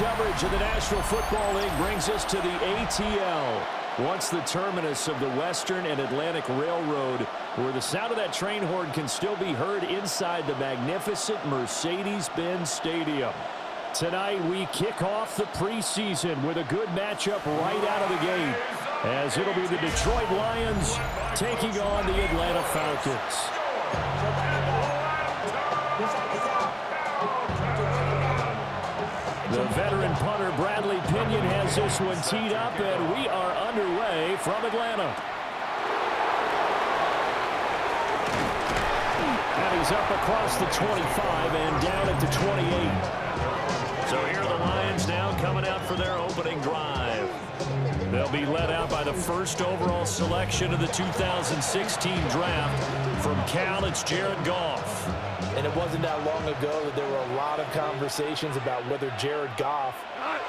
coverage of the National Football League brings us to the ATL. Once the terminus of the Western and Atlantic Railroad, where the sound of that train horn can still be heard inside the magnificent Mercedes-Benz Stadium. Tonight we kick off the preseason with a good matchup right out of the gate, as it'll be the Detroit Lions taking on the Atlanta Falcons. The veteran punter Bradley Pinion has this one teed up, and we are underway from Atlanta. And he's up across the 25 and down at the 28. So here are the Lions now coming out for their opening drive. They'll be led out by the first overall selection of the 2016 draft. From Cal, it's Jared Goff. And it wasn't that long ago that there were a lot of conversations about whether Jared Goff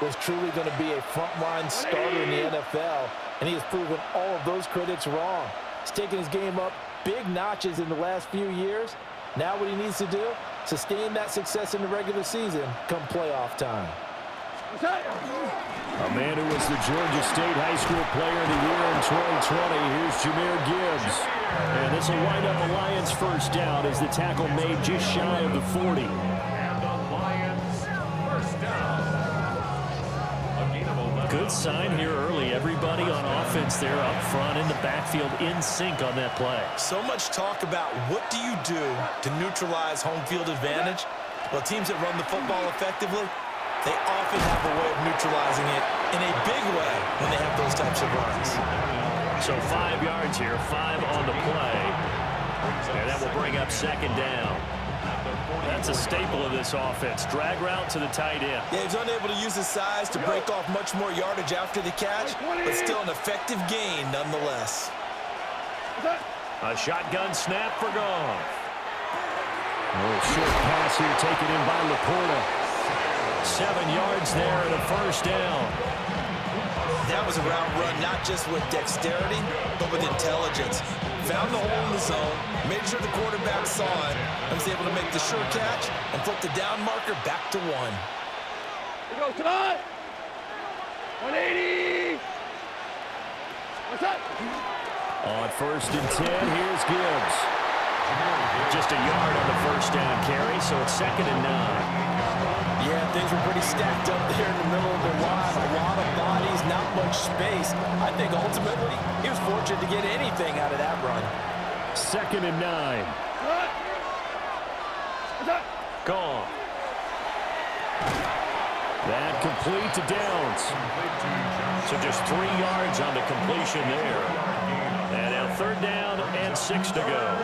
was truly going to be a frontline starter in the NFL. And he has proven all of those critics wrong. He's taken his game up big notches in the last few years. Now what he needs to do, sustain that success in the regular season come playoff time. A man who was the Georgia State High School Player of the Year in 2020. Here's Jahmyr Gibbs. And this will wind up a Lions first down as the tackle made just shy of the 40. Good sign here early. Everybody on offense there up front in the backfield in sync on that play. So much talk about what do you do to neutralize home field advantage? Well, teams that run the football effectively, they often have a way of neutralizing it in a big way when they have those types of runs. So 5 yards here, 5 on the play. And that will bring up second down. That's a staple of this offense. Drag route to the tight end. Yeah, he's unable to use his size to break off much more yardage after the catch, but still an effective gain nonetheless. A shotgun snap for Goff. Short pass here taken in by Laporta. 7 yards there and a first down. That was a route run not just with dexterity, but with intelligence. Found the hole in the zone, made sure the quarterback saw it, and was able to make the sure catch and flip the down marker back to 1. Here goes tonight. 180. What's up? On first and 10, here's Gibbs. Just a yard on the first down carry, so it's second and 9. Yeah, things were pretty stacked up there in the middle of the line. A lot of bodies, not much space. I think ultimately he was fortunate to get anything out of that run. Second and 9. Gone. That complete to Downs. So just 3 yards on the completion there. And now third down and 6 to go.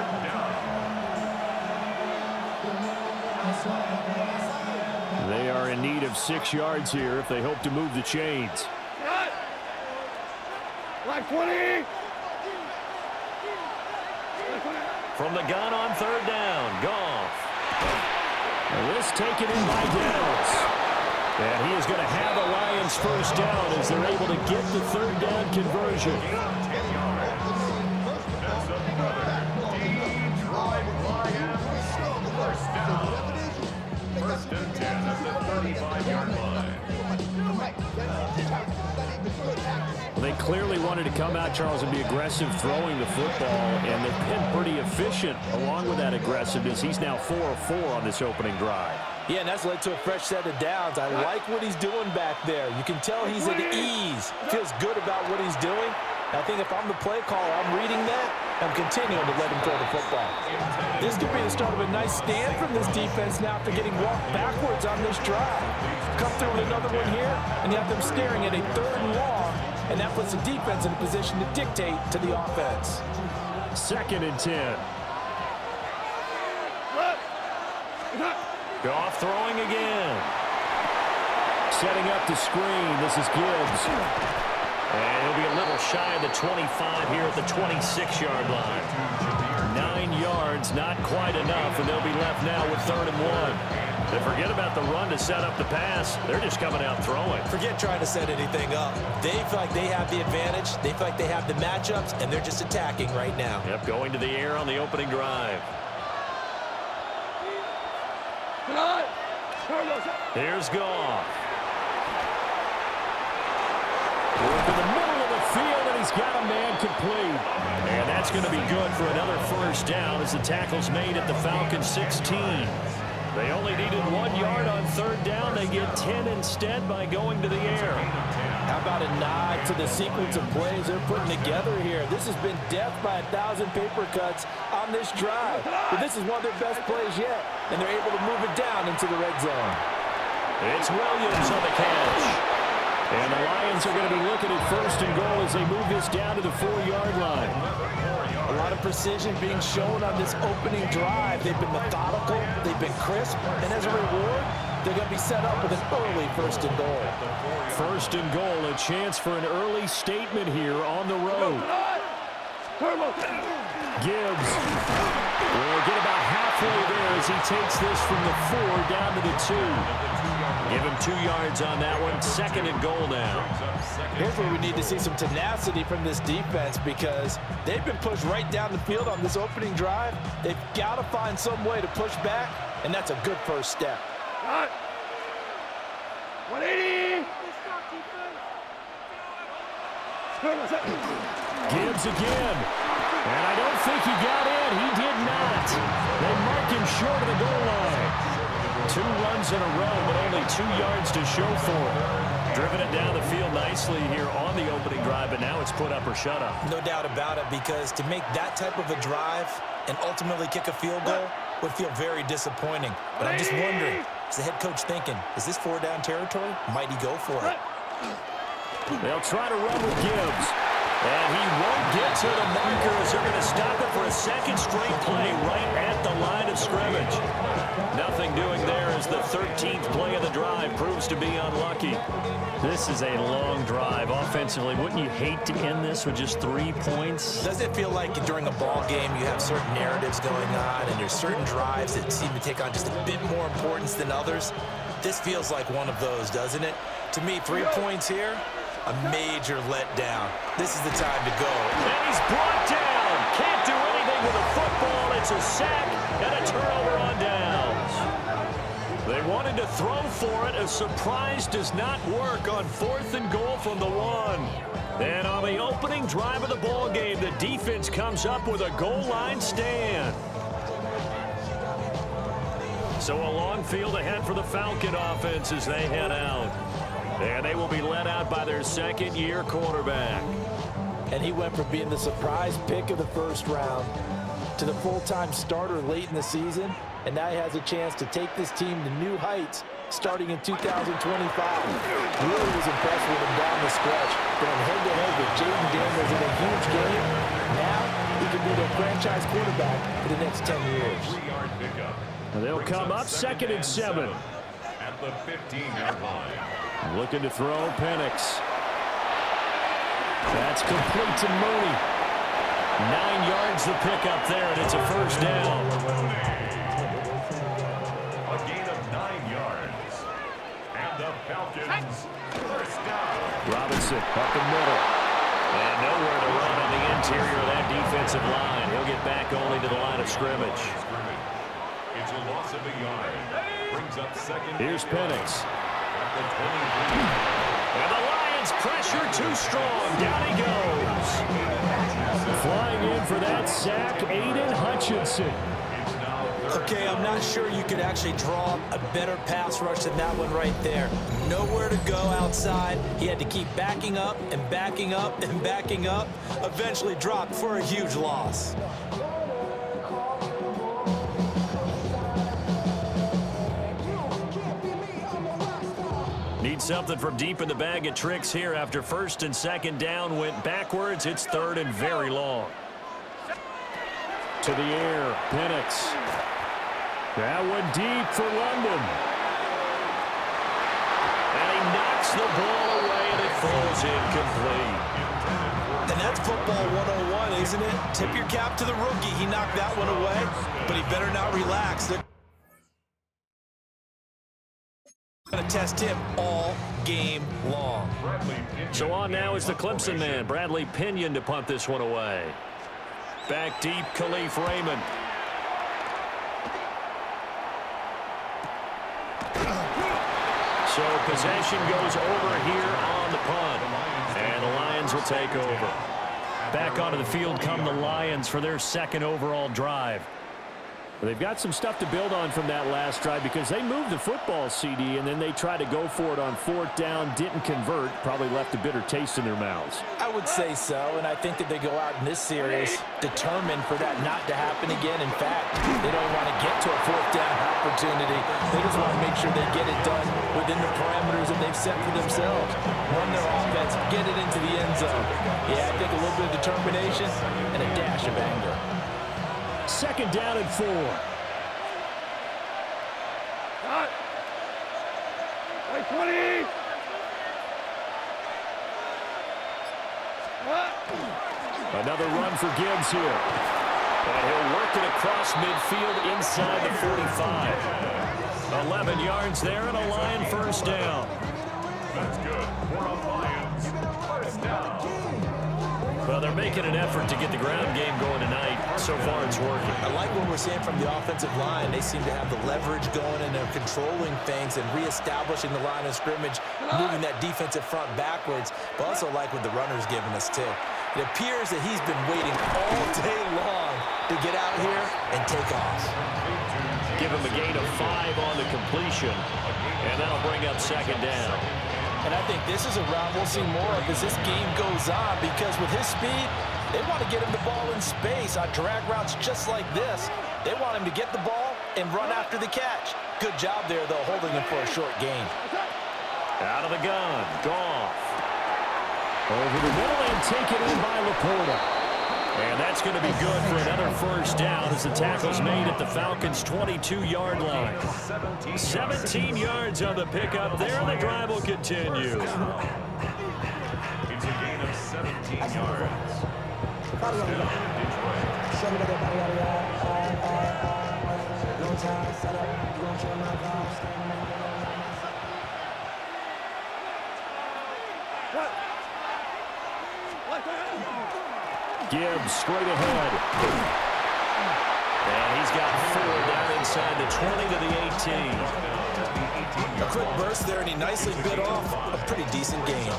They are in need of 6 yards here if they hope to move the chains. Like 20. From the gun on third down, Goff. And this taken in by Downs. And he is going to have a Lions first down as they're able to get the third down conversion. First and 10 at the 35-yard line. They clearly wanted to come out, Charles, and be aggressive throwing the football, and they've been pretty efficient along with that aggressiveness. He's now 4 of 4 on this opening drive. Yeah, and that's led to a fresh set of downs. I like what he's doing back there. You can tell he's at ease. Feels good about what he's doing. I think if I'm the play caller, I'm reading that. I'm continuing to let him throw the football. This could be the start of a nice stand from this defense now after getting walked backwards on this drive. Come through with another one here, and you have them staring at a third and long, and that puts the defense in a position to dictate to the offense. Second and 10. Goff throwing again. Setting up the screen. This is Gibbs. And he'll be a little shy of the 25 here at the 26-yard line. 9 yards, not quite enough, and they'll be left now with third and 1. They forget about the run to set up the pass. They're just coming out throwing. Forget trying to set anything up. They feel like they have the advantage. They feel like they have the matchups, and they're just attacking right now. Yep, going to the air on the opening drive. Here's Goff. to the middle of the field, and he's got a man complete. And that's going to be good for another first down as the tackle's made at the Falcons 16. They only needed 1 yard on third down. They get 10 instead by going to the air. How about a nod to the sequence of plays they're putting together here? This has been death by 1,000 paper cuts on this drive. But this is one of their best plays yet, and they're able to move it down into the red zone. It's Williams on the catch. And the Lions are going to be looking at first and goal as they move this down to the 4-yard line. A lot of precision being shown on this opening drive. They've been methodical, they've been crisp, and as a reward, they're going to be set up with an early first and goal. First and goal, a chance for an early statement here on the road. Gibbs will get about halfway there as he takes this from the 4 down to the 2. Give him 2 yards on that one. Second and goal now. Here's where we need to see some tenacity from this defense because they've been pushed right down the field on this opening drive. They've got to find some way to push back, and that's a good first step. 180. Gibbs again. And I don't think he got in. He did not. They mark him short of the goal line. 2 runs in a row, but only 2 yards to show for it. Driven it down the field nicely here on the opening drive, but now it's put up or shut up. No doubt about it, because to make that type of a drive and ultimately kick a field goal would feel very disappointing. But I'm just wondering, is the head coach thinking, is this 4-down territory? Might he go for it? They'll try to run with Gibbs. And he won't get to the marker as they're going to stop it for a second straight play right at the line of scrimmage. Nothing doing there as the 13th play of the drive proves to be unlucky. This is a long drive offensively. Wouldn't you hate to end this with just 3 points? Doesn't it feel like during a ball game you have certain narratives going on and there's certain drives that seem to take on just a bit more importance than others? This feels like one of those, doesn't it? To me, 3 points here, a major letdown. This is the time to go. And he's brought down. Can't do anything with a football. It's a sack and a turnover on downs. They wanted to throw for it. A surprise does not work on 4th and goal from the 1. And on the opening drive of the ball game, the defense comes up with a goal line stand. So a long field ahead for the Falcon offense as they head out. And they will be led out by their second-year quarterback. And he went from being the surprise pick of the first round to the full-time starter late in the season. And now he has a chance to take this team to new heights starting in 2025. Really was impressed with him down the stretch. Going head-to-head with Jaden Daniels in a huge game. Now he can be their franchise quarterback for the next 10 years. They'll come up 2nd and 7. At the 15-yard line. Looking to throw Penix. That's complete to Mooney. 9 yards the pickup there, and it's a first down. A gain of 9 yards. And the Falcons first down. Robinson up the middle. And nowhere to run on the interior of that defensive line. He'll get back only to the line of scrimmage. It's a loss of a yard. Brings up second. Here's Penix. And the Lions pressure too strong. Down he goes. Flying in for that sack, Aiden Hutchinson. Okay, I'm not sure you could actually draw a better pass rush than that one right there. Nowhere to go outside. He had to keep backing up and backing up and backing up. Eventually dropped for a huge loss. Need something from deep in the bag of tricks here after 1st and 2nd down went backwards. It's 3rd and very long. To the air, Penix. That one deep for London. And he knocks the ball away and it falls incomplete. And that's football 101, isn't it? Tip your cap to the rookie. He knocked that one away, but he better not relax. They're going to test him all game long. So on now is the Clemson man, Bradley Pinion, to punt this one away. Back deep, Khalif Raymond. So possession goes over here on the punt. And the Lions will take over. Back onto the field come the Lions for their second overall drive. They've got some stuff to build on from that last drive because they moved the football, CD, and then they tried to go for it on fourth down, didn't convert, probably left a bitter taste in their mouths. I would say so, and I think that they go out in this series determined for that not to happen again. In fact, they don't want to get to a fourth down opportunity. They just want to make sure they get it done within the parameters that they've set for themselves. Run their offense, get it into the end zone. Yeah, I think a little bit of determination and a dash of anger. Second down and 4. Cut. Like 20. Another run for Gibbs here. And he'll work it across midfield inside the 45. 11 yards there and a Lion first down. That's good for a Lions first down. Well, they're making an effort to get the ground game going tonight. So far, it's working. I like what we're seeing from the offensive line. They seem to have the leverage going, and they're controlling things and reestablishing the line of scrimmage, moving that defensive front backwards, but also like what the runner's giving us, too. It appears that he's been waiting all day long to get out here and take off. Give him a gain of 5 on the completion, and that'll bring up second down. And I think this is a route we'll see more of as this game goes on, because with his speed, they want to get him the ball in space on drag routes just like this. They want him to get the ball and run after the catch. Good job there, though, holding him for a short gain. Out of the gun, Goff. Over the middle and taken in by Laporta. And that's going to be good for another first down as the tackle's made at the Falcons' 22-yard line. 17 yards on the pickup there, and the drive will continue. It's a gain of 17 yards. First down, Gibbs straight ahead. And he's got 4 down inside the 20 to the 18. A quick burst there, and he nicely bit off a pretty decent gain.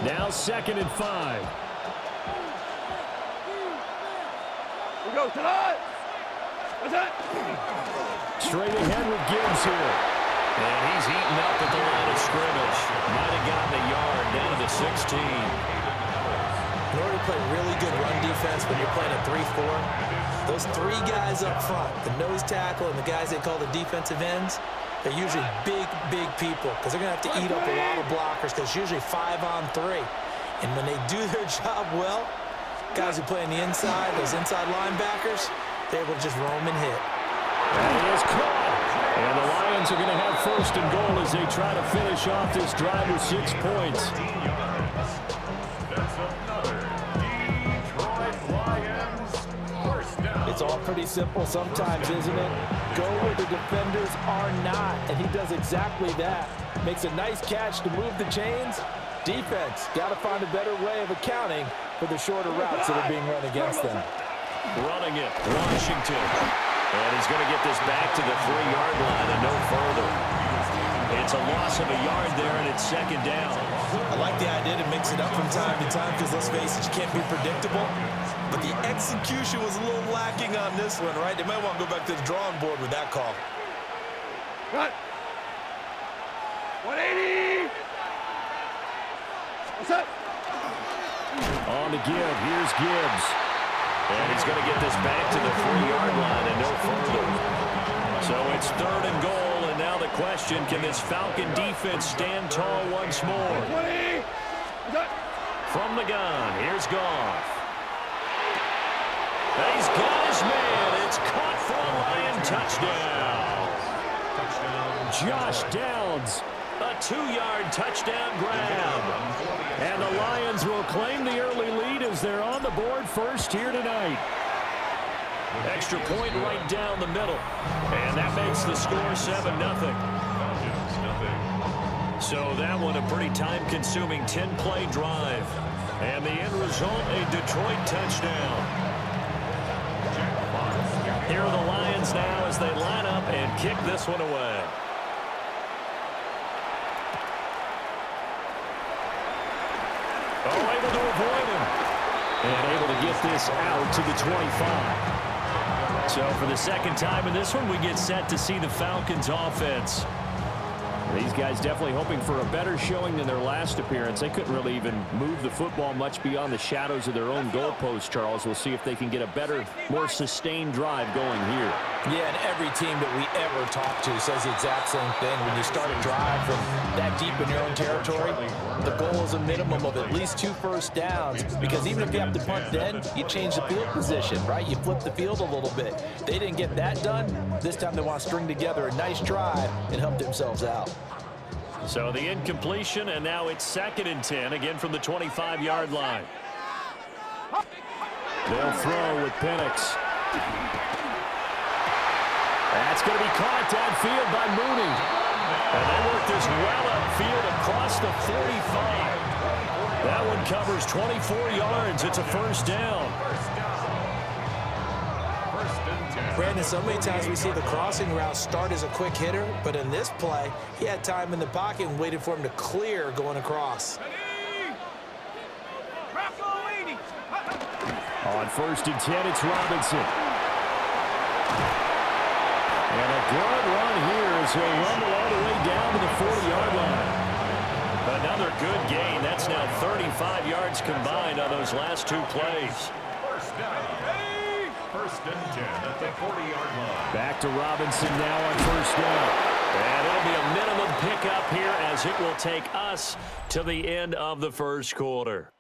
Now 2nd and 5. Go tonight. What's that? Straight ahead with Gibbs here. And he's eaten up at the line of scrimmage. Might have gotten a yard down to the 16. In order to play really good run defense when you're playing a 3-4, those 3 guys up front, the nose tackle and the guys they call the defensive ends, they're usually big, big people because they're going to have to eat up a lot of blockers because it's usually 5 on 3. And when they do their job well, guys who play on the inside, those inside linebackers, they're able to just roam and hit. And he is caught. And the Lions are going to have 1st and goal as they try to finish off this drive with 6 points. That's another Detroit Lions first down. It's all pretty simple sometimes, isn't it? Go where the defenders are not, and he does exactly that. Makes a nice catch to move the chains. Defense, got to find a better way of accounting for the shorter routes that are being run against them. Running it, Washington. And he's going to get this back to the 3-yard line and no further. It's a loss of a yard there, and it's 2nd down. I like the idea to mix it up from time to time because, let's face it, you can't be predictable. But the execution was a little lacking on this one, right? They might want to go back to the drawing board with that call. Cut. 180. What's that? On to Gibbs. Here's Gibbs. And he's going to get this back to the 3-yard line and no further. So it's 3rd and goal, and now the question, can this Falcon defense stand tall once more? 20. From the gun, here's Goff. And he's got his man. It's caught for a Lion touchdown. Josh Downs. A 2-yard touchdown grab. And the Lions will claim the early lead as they're on the board first here tonight. Extra point right down the middle. And that makes the score 7-0. So that one a pretty time-consuming 10-play drive. And the end result, a Detroit touchdown. Here are the Lions now as they line up and kick this one away. Oh, able to avoid him. And able to get this out to the 25. So for the second time in this one, we get set to see the Falcons offense. These guys definitely hoping for a better showing than their last appearance. They couldn't really even move the football much beyond the shadows of their own goalpost, Charles. We'll see if they can get a better, more sustained drive going here. Yeah, and every team that we ever talk to says the exact same thing. When you start a drive from that deep in your own territory, the goal is a minimum of at least 2 first downs, because even if you have to punt then, you change the field position, right? You flip the field a little bit. They didn't get that done. This time they want to string together a nice drive and help themselves out. So the incompletion, and now it's 2nd and 10, again from the 25-yard line. They'll throw with Penix. That's going to be caught downfield by Mooney. And they work this well upfield across the 45. That one covers 24 yards. It's a first down. Brandon, so many times we see the crossing route start as a quick hitter, but in this play, he had time in the pocket and waited for him to clear going across. On 1st and 10, it's Robinson. And a good run here as he'll rumble all the way down to the 40-yard line. Another good gain. That's now 35 yards combined on those last 2 plays. First down. 1st and 10 at the 40-yard line. Back to Robinson now on 1st down. And it'll be a minimum pickup here as it will take us to the end of the 1st quarter.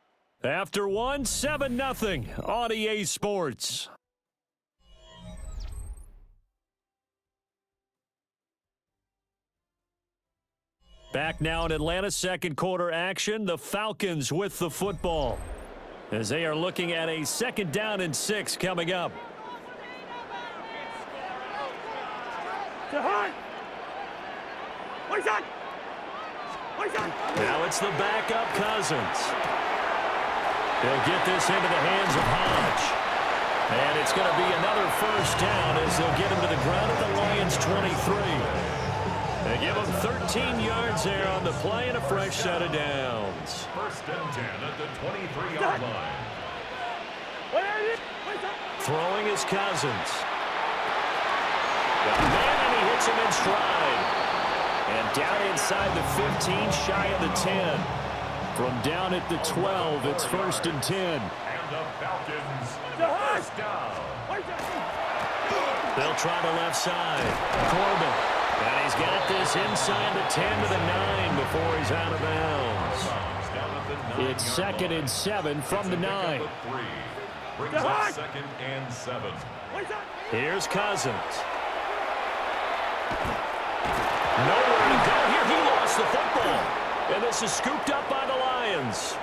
After 1, 7-0 on EA Sports. Back now in Atlanta, 2nd quarter action. The Falcons with the football as they are looking at a 2nd down and 6 coming up. Now it's the backup Cousins. They'll get this into the hands of Hodge. And it's going to be another first down as they'll get him to the ground at the Lions 23. They give him 13 yards there on the play and a fresh set of downs. 1st and 10 at the 23-yard line. Throwing is Cousins. Got a man and he hits him in stride. And down inside the 15, shy of the 10. From down at the 12, it's 1st and 10. And the Falcons, first down. They'll try the left side. Corbin. And he's got this inside the 10 to the 9 before he's out of bounds. It's 2nd and 7 from the 9. Brings up 2nd and 7. Here's Cousins. Nowhere to go here. He lost the football. And this is scooped up by the Lions.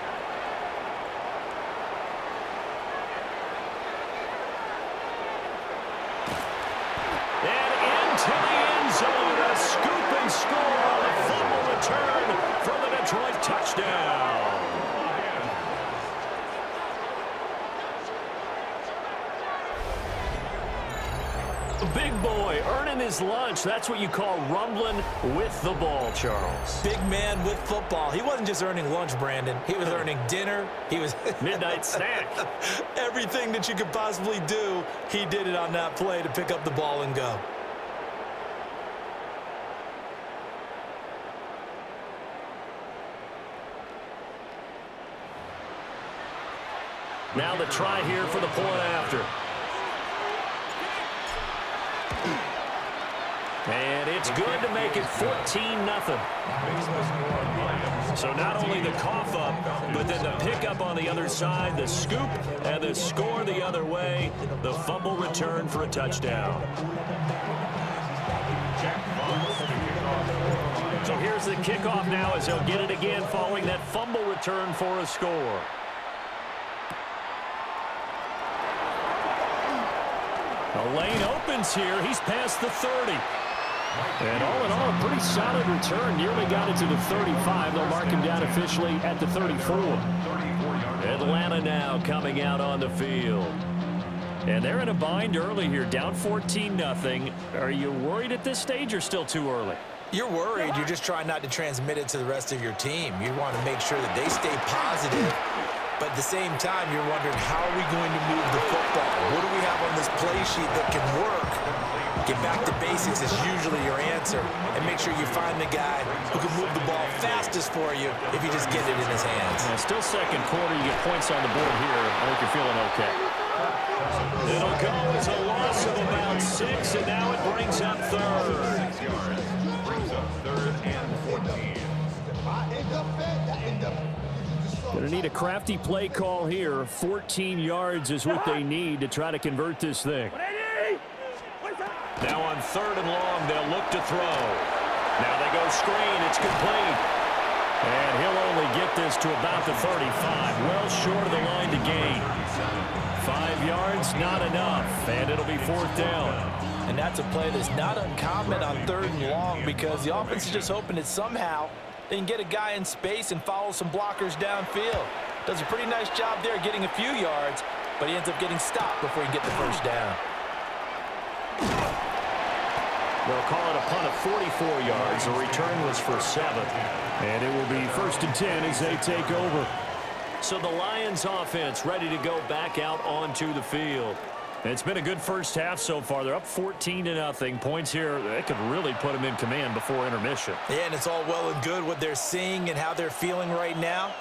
And into the end zone. A scoop and score on a fumble return for the Detroit touchdown. Big boy earning his lunch. That's what you call rumbling with the ball, Charles. Big man with football. He wasn't just earning lunch, Brandon. He was earning dinner. He was midnight snack. Everything that you could possibly do, he did it on that play to pick up the ball and go. Now the try here for the point after. And it's good to make it 14-0. So not only the cough up, but then the pickup on the other side, the scoop, and the score the other way, the fumble return for a touchdown. So here's the kickoff now as they'll get it again following that fumble return for a score. The lane opens here. He's past the 30. And all in all, a pretty solid return. Nearly got it to the 35. They'll mark him down officially at the 34. Atlanta now coming out on the field. And they're in a bind early here, down 14-0. Are you worried at this stage or still too early? You're worried. You're just trying not to transmit it to the rest of your team. You want to make sure that they stay positive. But at the same time, you're wondering, how are we going to move the football? What do we have on this play sheet that can work? Get back to basics is usually your answer. And make sure you find the guy who can move the ball fastest for you if you just get it in his hands. Yeah, still second quarter. You get points on the board here. I think you're feeling okay. It'll go as a loss of about 6, and now it brings up third. 6 yards. Brings up third and 14. Going to need a crafty play call here. 14 yards is what they need to try to convert this thing. Now on third and long, they'll look to throw. Now they go screen. It's complete. And he'll only get this to about the 35. Well short of the line to gain. 5 yards, not enough. And it'll be fourth down. And that's a play that's not uncommon on third and long, because the offense is just hoping that somehow they can get a guy in space and follow some blockers downfield. Does a pretty nice job there getting a few yards, but he ends up getting stopped before he can get the first down. They'll call it a punt of 44 yards. The return was for 7. And it will be 1st and 10 as they take over. So the Lions offense ready to go back out onto the field. It's been a good first half so far. They're up 14-0. Points here, they could really put them in command before intermission. Yeah, and it's all well and good what they're seeing and how they're feeling right now.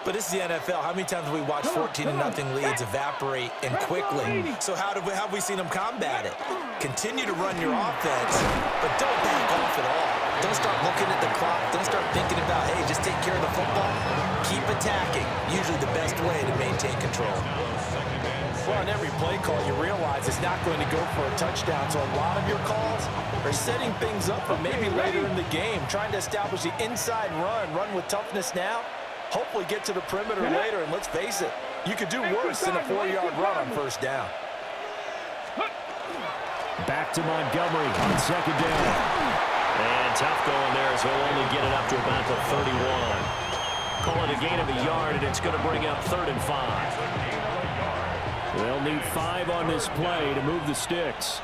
But this is the NFL. How many times have we watched 14-0 leads evaporate and quickly? So how have we seen them combat it? Continue to run your offense, but don't back off at all. Don't start looking at the clock. Don't start thinking about, hey, just take care of the football. Keep attacking. Usually the best way to maintain control. Well, on every play call, you realize it's not going to go for a touchdown. So a lot of your calls are setting things up for maybe later in the game, trying to establish the inside run with toughness now. Hopefully get to the perimeter later, and let's face it, you could do worse than a 4-yard run on first down. Back to Montgomery on second down. And tough going there as he'll only get it up to about the 31. Call it a gain of a yard, and it's going to bring up 3rd and 5. They'll need 5 on this play to move the sticks.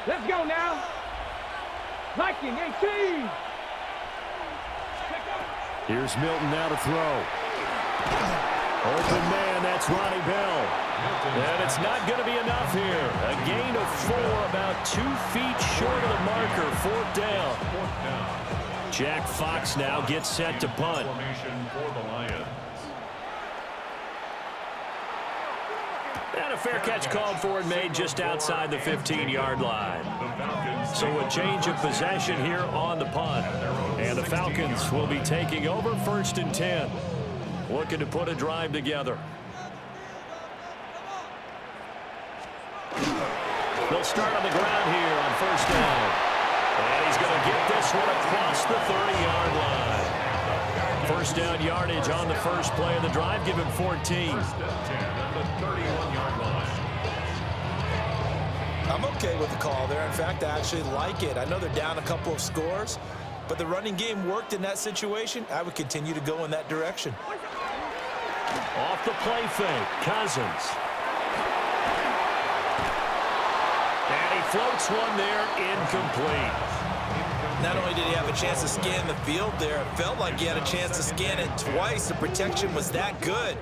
Let's go now. Viking 18. Here's Milton now to throw. Open man, that's Ronnie Bell. And it's not going to be enough here. A gain of 4, about 2 feet short of the marker. 4th down. Jack Fox now gets set to punt. Formation for the Lions. And a fair catch called for and made just outside the 15-yard line. So a change of possession here on the punt. And the Falcons will be taking over 1st and 10. Looking to put a drive together. They'll start on the ground here on 1st down. And he's going to get this one across the 30-yard line. 1st down yardage on the first play of the drive. Give him 14. 1st and 10 at the 31-yard line. I'm okay with the call there. In fact, I actually like it. I know they're down a couple of scores, but the running game worked in that situation. I would continue to go in that direction. Off the play fake, Cousins. And he floats one there, incomplete. Not only did he have a chance to scan the field there, it felt like he had a chance to scan it twice. The protection was that good.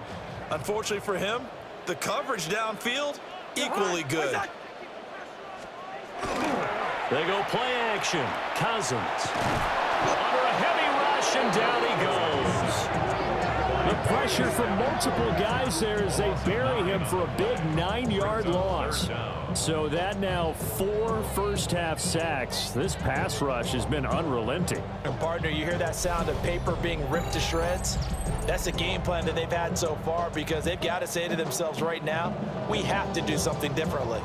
Unfortunately for him, the coverage downfield, equally good. They go play action. Cousins. Under a heavy rush, and down he goes. The pressure from multiple guys there as they bury him for a big 9-yard loss. So that now 4 first-half sacks. This pass rush has been unrelenting. And partner, you hear that sound of paper being ripped to shreds? That's the game plan that they've had so far, because they've got to say to themselves right now, we have to do something differently.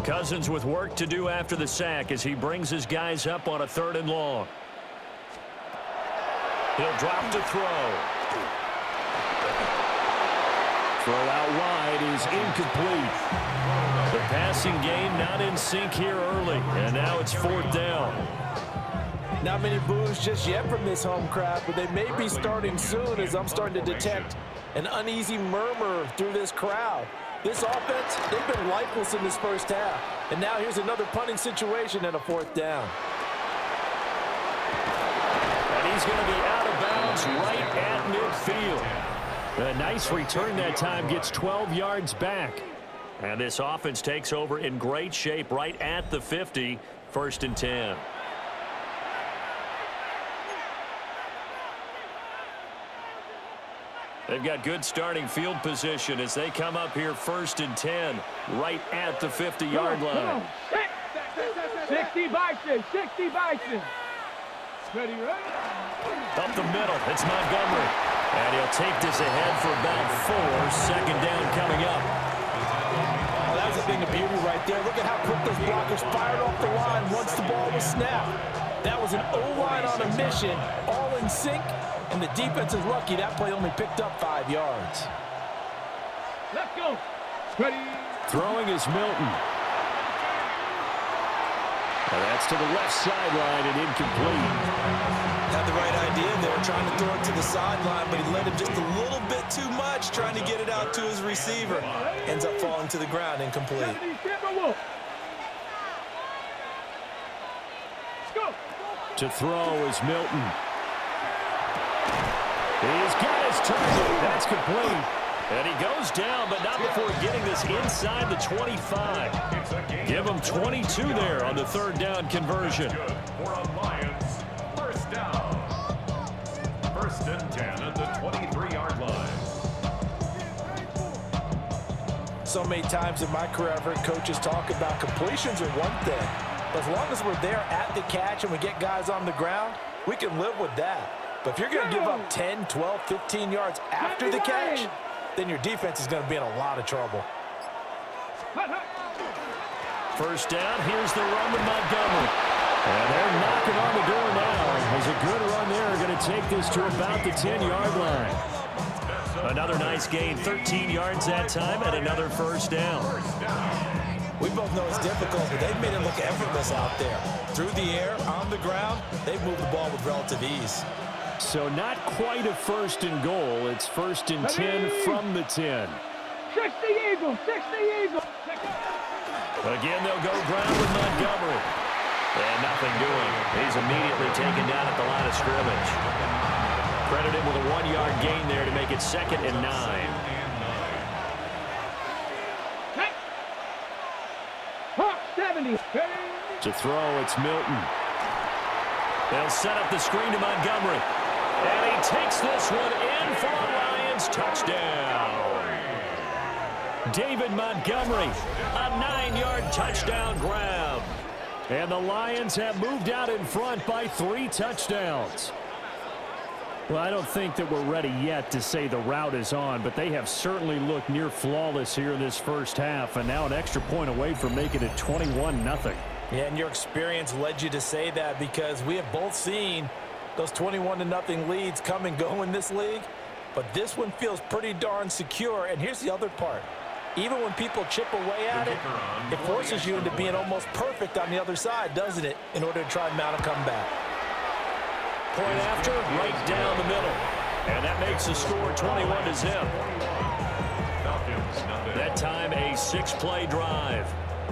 Cousins with work to do after the sack as he brings his guys up on a 3rd and long. He'll drop to throw. Throw out wide is incomplete. The passing game not in sync here early, and now it's 4th down. Not many boos just yet from this home crowd, but they may be starting soon as I'm starting to detect an uneasy murmur through this crowd. This offense, they've been lifeless in this first half. And now here's another punting situation and a 4th down. And he's going to be out of bounds right at midfield. A nice return that time, gets 12 yards back. And this offense takes over in great shape right at the 50, 1st and 10. They've got good starting field position as they come up here 1st and 10, right at the 50-yard line. 60 Bison, 60 Bison. Ready, right? Up the middle, it's Montgomery. And he'll take this ahead for about 4. 2nd down coming up. Oh, that was a thing of beauty right there. Look at how quick those blockers fired off the line once the ball was snapped. That was an O-line on a mission, all in sync. And the defense is lucky that play only picked up 5 yards. Let's go. Ready. Throwing is Milton. And that's to the left sideline and incomplete. Had the right idea there, trying to throw it to the sideline, but he led him just a little bit too much, trying to get it out to his receiver. Ends up falling to the ground, incomplete. To throw is Milton. He's got his target. That's complete. And he goes down, but not before getting this inside the 25. Give him 22 there on the 3rd down conversion. For a Lions 1st down. 1st and 10 at the 23-yard line. So many times in my career, I've heard coaches talk about completions are one thing. But as long as we're there at the catch and we get guys on the ground, we can live with that. But if you're going to give up 10, 12, 15 yards after the catch, then your defense is going to be in a lot of trouble. 1st down, here's the run with Montgomery. And they're knocking on the door now. As a good run there, going to take this to about the 10-yard line. Another nice gain, 13 yards that time, and another 1st down. We both know it's difficult, but they've made it look effortless out there. Through the air, on the ground, they've moved the ball with relative ease. So not quite a 1st and goal. It's 1st and 10 from the 10. 60 Eagles, 60 Eagles. Again, they'll go ground with Montgomery. And nothing doing. He's immediately taken down at the line of scrimmage. Credit him with a 1-yard gain there to make it 2nd and 9. Hawk 70. To throw, it's Milton. They'll set up the screen to Montgomery. And he takes this one in for a Lions touchdown. David Montgomery, a 9-yard touchdown grab. And the Lions have moved out in front by 3 touchdowns. Well, I don't think that we're ready yet to say the route is on, but they have certainly looked near flawless here in this first half, and now an extra point away from making it 21-0. Yeah, and your experience led you to say that because we have both seen those 21-0 leads come and go in this league, but this one feels pretty darn secure. And here's the other part. Even when people chip away at it, it forces you into being almost perfect on the other side, doesn't it, in order to try and mount a comeback. Point after, right down the middle. And that makes the score 21-0. That time a 6-play drive.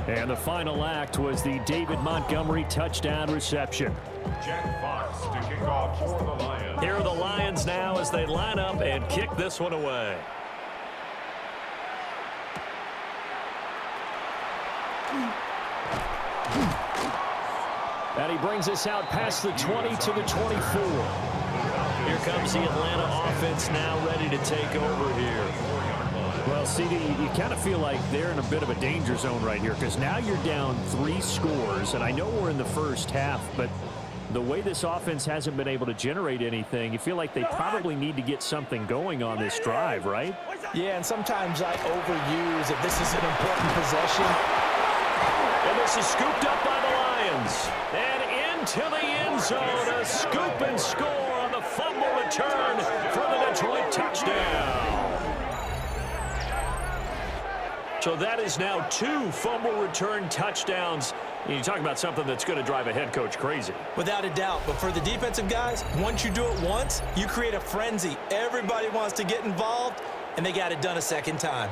And the final act was the David Montgomery touchdown reception. Jack Fox to kick off for the Lions. Here are the Lions now as they line up and kick this one away. And he brings us out past the 20 to the 24. Here comes the Atlanta offense now ready to take over here. Well, CD, you kind of feel like they're in a bit of a danger zone right here because now you're down 3 scores, and I know we're in the first half, but the way this offense hasn't been able to generate anything, you feel like they probably need to get something going on this drive, right? Yeah, and sometimes I overuse if this is an important possession. And this is scooped up by the Lions. And into the end zone, a scoop and score on the fumble return for the Detroit touchdown. So that is now 2 fumble return touchdowns. You talk about something that's going to drive a head coach crazy. Without a doubt. But for the defensive guys, once you do it once, you create a frenzy. Everybody wants to get involved, and they got it done a second time.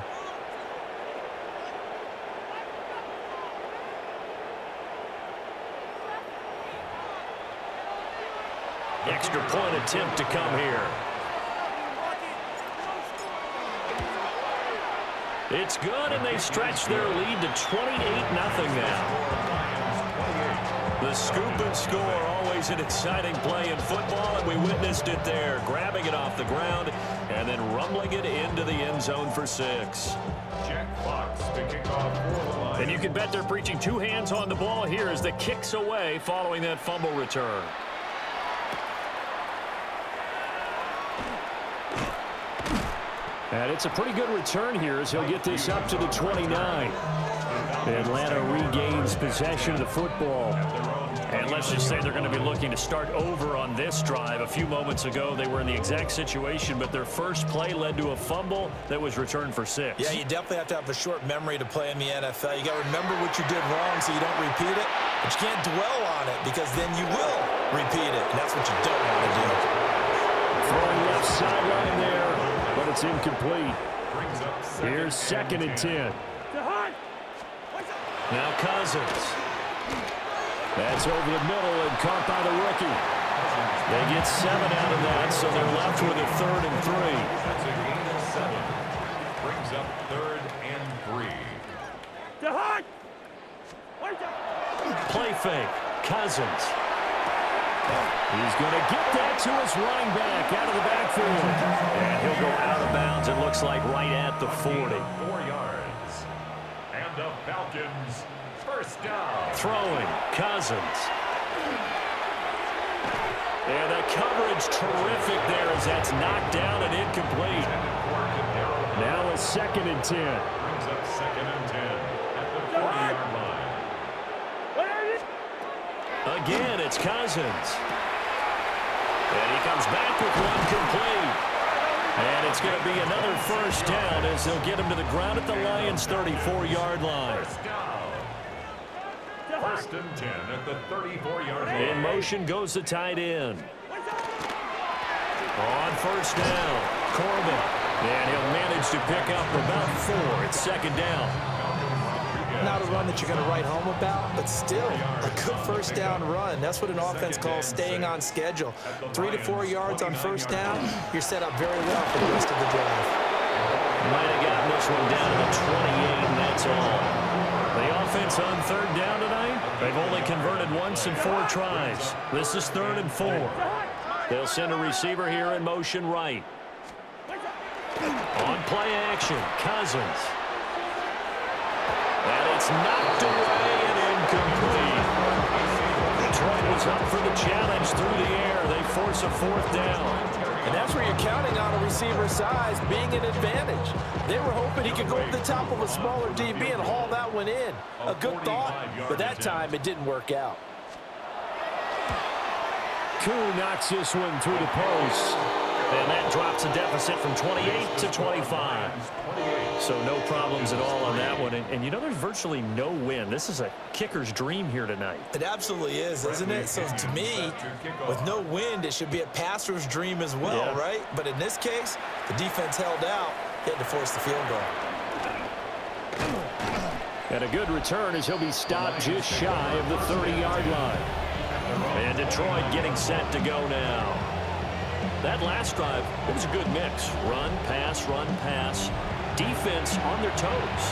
Extra point attempt to come here. It's good, and they stretch their lead to 28-0 now. The scoop and score, always an exciting play in football, and we witnessed it there, grabbing it off the ground and then rumbling it into the end zone for 6. Jack Fox to kick off for the Lions. And you can bet they're preaching 2 hands on the ball here as the kick's away following that fumble return. And it's a pretty good return here as he'll get this up to the 29. Atlanta regains possession of the football. And let's just say they're going to be looking to start over on this drive. A few moments ago, they were in the exact situation, but their first play led to a fumble that was returned for 6. Yeah, you definitely have to have a short memory to play in the NFL. You got to remember what you did wrong so you don't repeat it, but you can't dwell on it because then you will repeat it, and that's what you don't want to do. Throwing left sideline there, but it's incomplete. Here's 2nd and 10. Now Cousins. That's over the middle and caught by the rookie. They get 7 out of that, so they're left with a 3rd and 3. That's a gain of 7. Brings up 3rd and 3. Play fake. Cousins. He's going to get that to his running back out of the backfield. And he'll go out of bounds, it looks like, right at the 40. 4 yards. And the Falcons, first down. Throwing. Cousins. And the coverage terrific there as that's knocked down and incomplete. Now a 2nd and 10. Brings up 2nd and 10 at the 40-yard line. Again, it's Cousins. And he comes back with one complete. And it's going to be another first down as they'll get him to the ground at the Lions' 34-yard line. First down. 1st and 10 at the 34-yard line. In motion goes the tight end. On first down, Corbin. And he'll manage to pick up about 4. It's 2nd down. Not a run that you're going to write home about, but still a good first down run. That's what an offense calls staying on schedule. 3 to 4 yards on first down, you're set up very well for the rest of the drive. Might have gotten this one down to the 28, and that's all. The offense on 3rd down tonight, they've only converted once in 4 tries. This is 3rd and 4. They'll send a receiver here in motion right. On play action, Cousins. And it's knocked away and incomplete. Detroit was up for the challenge through the air. They force a 4th down. And that's where you're counting on a receiver's size being an advantage. They were hoping he could go over the top of a smaller DB and haul that one in. A good thought, but that time it didn't work out. Koo knocks this one through the post. And that drops a deficit from 28 to 25. So no problems at all on that one. And you know, there's virtually no win. This is a kicker's dream here tonight. It absolutely is, isn't it? So to me, with no wind, it should be a passer's dream as well, right? But in this case, the defense held out. They had to force the field goal. And a good return as he'll be stopped just shy of the 30-yard line. And Detroit getting set to go now. That last drive, it was a good mix. Run, pass, defense on their toes.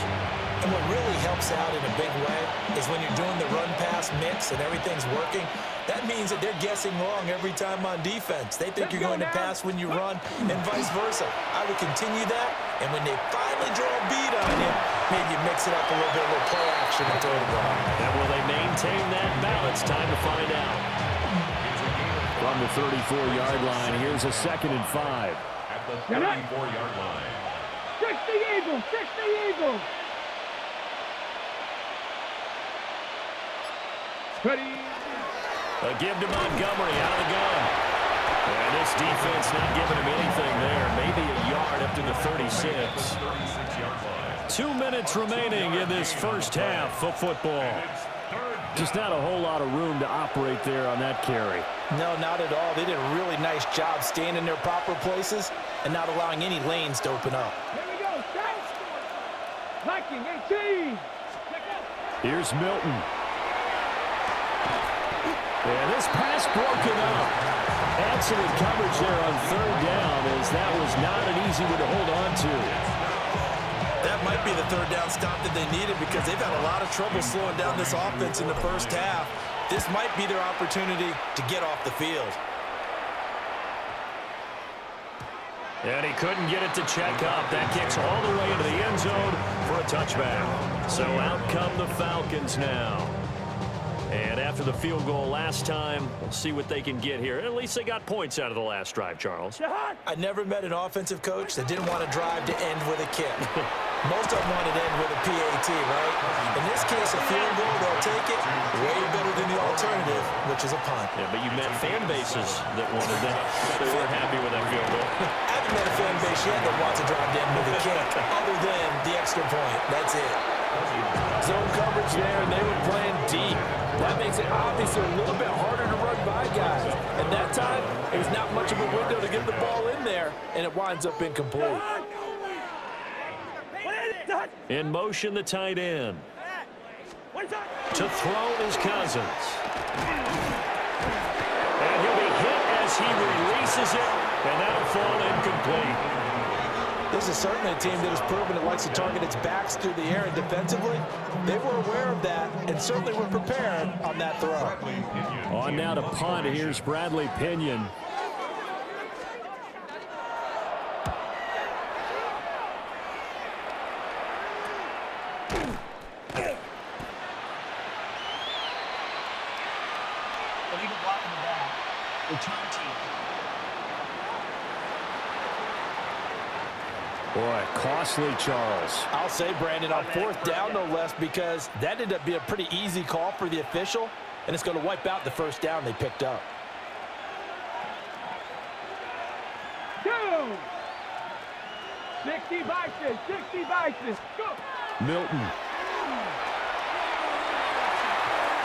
And what really helps out in a big way is when you're doing the run-pass mix and everything's working, that means that they're guessing wrong every time on defense. They think you're going to pass when you run and vice versa. I would continue that, and when they finally draw a beat on you, maybe you mix it up a little bit with play action and throw the ball. And will they maintain that balance? Time to find out. From the 34-yard line, here's a 2nd and 5. At the 34-yard line. 60 Eagles, 60 Eagles. Ready. A give to Montgomery out of the gun. And this defense not giving him anything there. Maybe a yard up to the 36. 2 minutes remaining in this first half of football. Just not a whole lot of room to operate there on that carry. No, not at all. They did a really nice job staying in their proper places and not allowing any lanes to open up. Here we go. Stop. Blocking 18. Here's Milton. And this pass broken up. Excellent coverage there on third down, as that was not an easy one to hold on to. That might be the third down stop that they needed, because they've had a lot of trouble slowing down this offense in the first half. This might be their opportunity to get off the field. And he couldn't get it to check up. That kicks all the way into the end zone for a touchback. So out come the Falcons now. And after the field goal last time, we'll see what they can get here. At least they got points out of the last drive, Charles. I never met an offensive coach that didn't want to drive to end with a kick. Most of them wanted to end with a PAT, right? In this case, a field goal, they'll take it way better than the alternative, which is a punt. Yeah, but you met fan bases that wanted that. They weren't happy with that field goal. I haven't met a fan base yet that wants to drive to end with a kick, other than the extra point. That's it. Zone coverage there, and they were playing deep. That makes it obviously a little bit harder to run by guys. And that time, there's not much of a window to get the ball in there, and it winds up incomplete. In motion, the tight end. To throw is Cousins. And he'll be hit as he releases it, and that'll fall incomplete. This is certainly a team that has proven it likes to target its backs through the air, and defensively, they were aware of that and certainly were prepared on that throw. On now to punt. Here's Bradley Pinion. Illegal block in the back. Return team. Boy, costly, Charles. I'll say, Brandon, on fourth down, no less, because that ended up being a pretty easy call for the official, and it's going to wipe out the first down they picked up. Go. 60 Vikings. 60 Vikings. Go. Milton.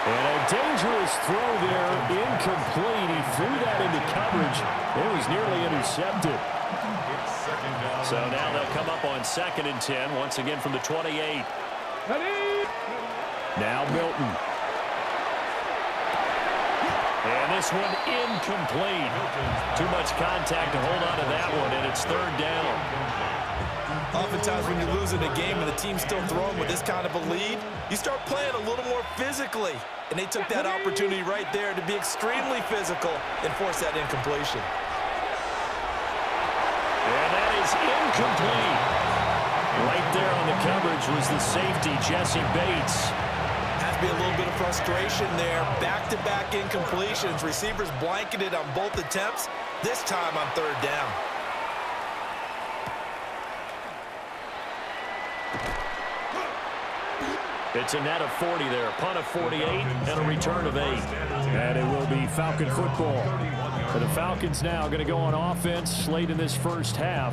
And a dangerous throw there, incomplete. He threw that into coverage. It was nearly intercepted. So now they'll come up on 2nd and 10, once again from the 28. Now Milton. And this one incomplete. Too much contact to hold on to that one, and it's 3rd down. Oftentimes when you're losing a game and the team's still throwing with this kind of a lead, you start playing a little more physically. And they took that opportunity right there to be extremely physical and force that incompletion. And that is incomplete. Right there on the coverage was the safety, Jesse Bates. Has to be a little bit of frustration there. Back-to-back incompletions. Receivers blanketed on both attempts, this time on 3rd down. It's a net of 40 there, a punt of 48, and a return of 8. And it will be Falcon football. For the Falcons now going to go on offense late in this first half.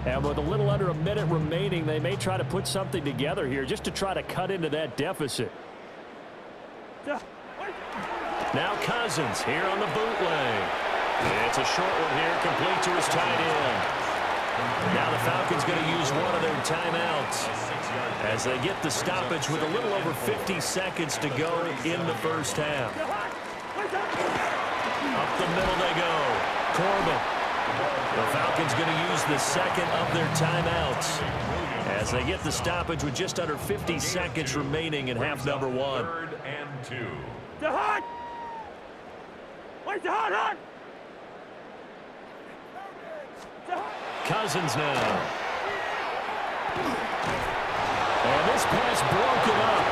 And with a little under a minute remaining, they may try to put something together here just to try to cut into that deficit. Now Cousins here on the bootleg. It's a short one here, complete to his tight end. Now the Falcons going to use one of their timeouts as they get the stoppage with a little over 50 seconds to go in the first half. Up the middle they go. Corbin. The Falcons going to use the second of their timeouts as they get the stoppage with just under 50 seconds remaining in half number 1. 3rd and 2. The hot. Where's the hot? Cousins now. And this pass broken up.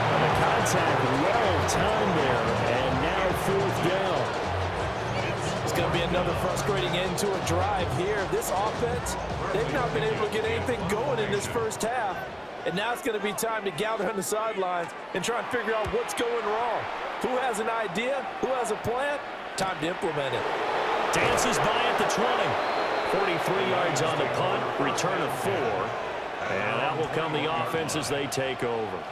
And the contact well timed there. And now 4th down. It's going to be another frustrating end to a drive here. This offense, they've not been able to get anything going in this first half. And now it's going to be time to gather on the sidelines and try and figure out what's going wrong. Who has an idea? Who has a plan? Time to implement it. Dances by at the 20. 43 yards on the punt, return of 4. And out will come the offense as they take over.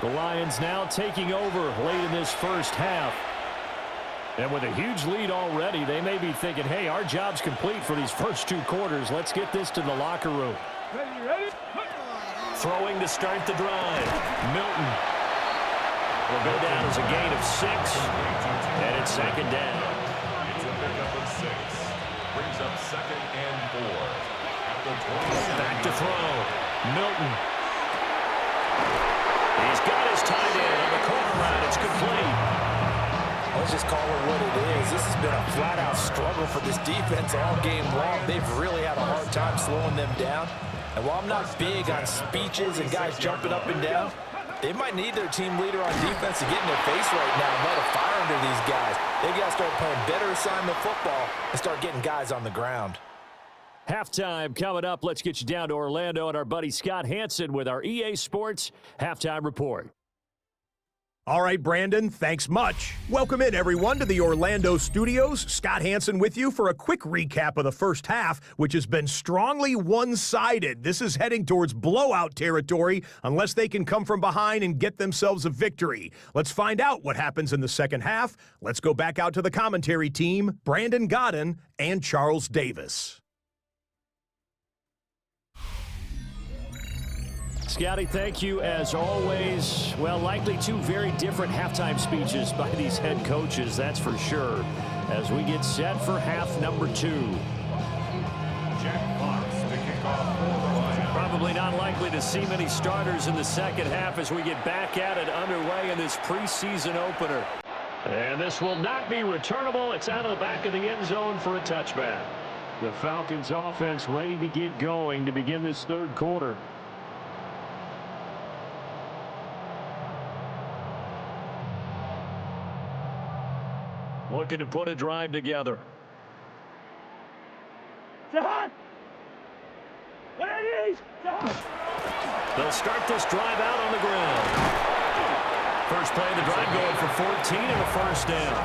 The Lions now taking over late in this first half. And with a huge lead already, they may be thinking, hey, our job's complete for these first 2 quarters. Let's get this to the locker room. Ready? Throwing to start the drive. Milton will go down as a gain of 6. And it's second down. It's a pickup of 6. Brings up 2nd and 4. At the 27. Back to throw. Milton. He's got his tight end on the corner route. It's complete. Let's just call it what it is. This has been a flat-out struggle for this defense all game long. They've really had a hard time slowing them down. And while I'm not big on speeches and guys jumping up and down, they might need their team leader on defense to get in their face right now and light a fire under these guys. They got to start playing better assignment football and start getting guys on the ground. Halftime coming up. Let's get you down to Orlando and our buddy Scott Hansen with our EA Sports Halftime Report. All right, Brandon, thanks much. Welcome in, everyone, to the Orlando studios. Scott Hansen with you for a quick recap of the first half, which has been strongly one-sided. This is heading towards blowout territory unless they can come from behind and get themselves a victory. Let's find out what happens in the second half. Let's go back out to the commentary team, Brandon Godden and Charles Davis. Scotty, thank you as always. Well, likely 2 very different halftime speeches by these head coaches, that's for sure, as we get set for half number 2. Jack Fox to kick off for the Lions. Probably not likely to see many starters in the second half as we get back at it underway in this preseason opener. And this will not be returnable. It's out of the back of the end zone for a touchback. The Falcons offense ready to get going to begin this third quarter. Looking to put a drive together. They'll start this drive out on the ground. First play of the drive going for 14 and a first down.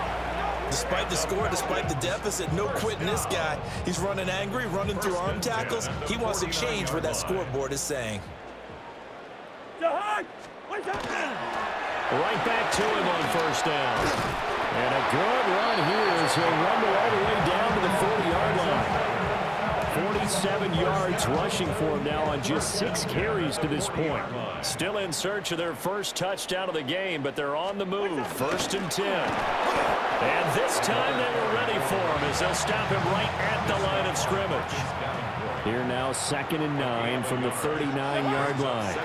Despite the score, despite the deficit, no quitting this guy. He's running angry, running through arm tackles. He wants to change what that scoreboard is saying. Right back to him on first down. And a good run here as he'll rumble all the way down to the 40-yard line. 47 yards rushing for him now on just 6 carries to this point. Still in search of their first touchdown of the game, but they're on the move. 1st and 10. And this time they were ready for him as they'll stop him right at the line of scrimmage. Here now 2nd and 9 from the 39-yard line.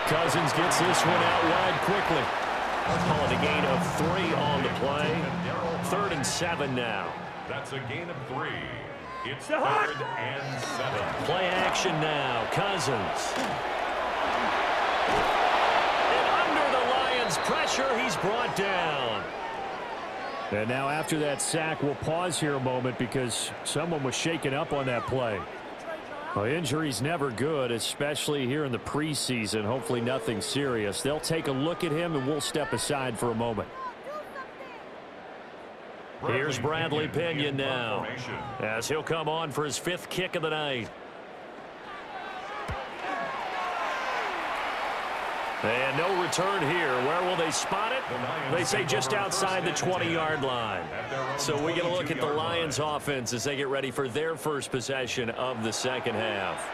Cousins gets this one out wide quickly. Call it a gain of 3 on the play. 3rd and 7 now. That's a gain of 3. It's 3rd and 7. Play action now. Cousins. And under the Lions' pressure, he's brought down. And now after that sack, we'll pause here a moment because someone was shaken up on that play. Well, injury's never good, especially here in the preseason. Hopefully nothing serious. They'll take a look at him, and we'll step aside for a moment. Here's Bradley Pinion now, as he'll come on for his 5th kick of the night. And no return here. Where will they spot it? They say just outside the 20-yard line. So we get a look at the Lions offense as they get ready for their first possession of the second half.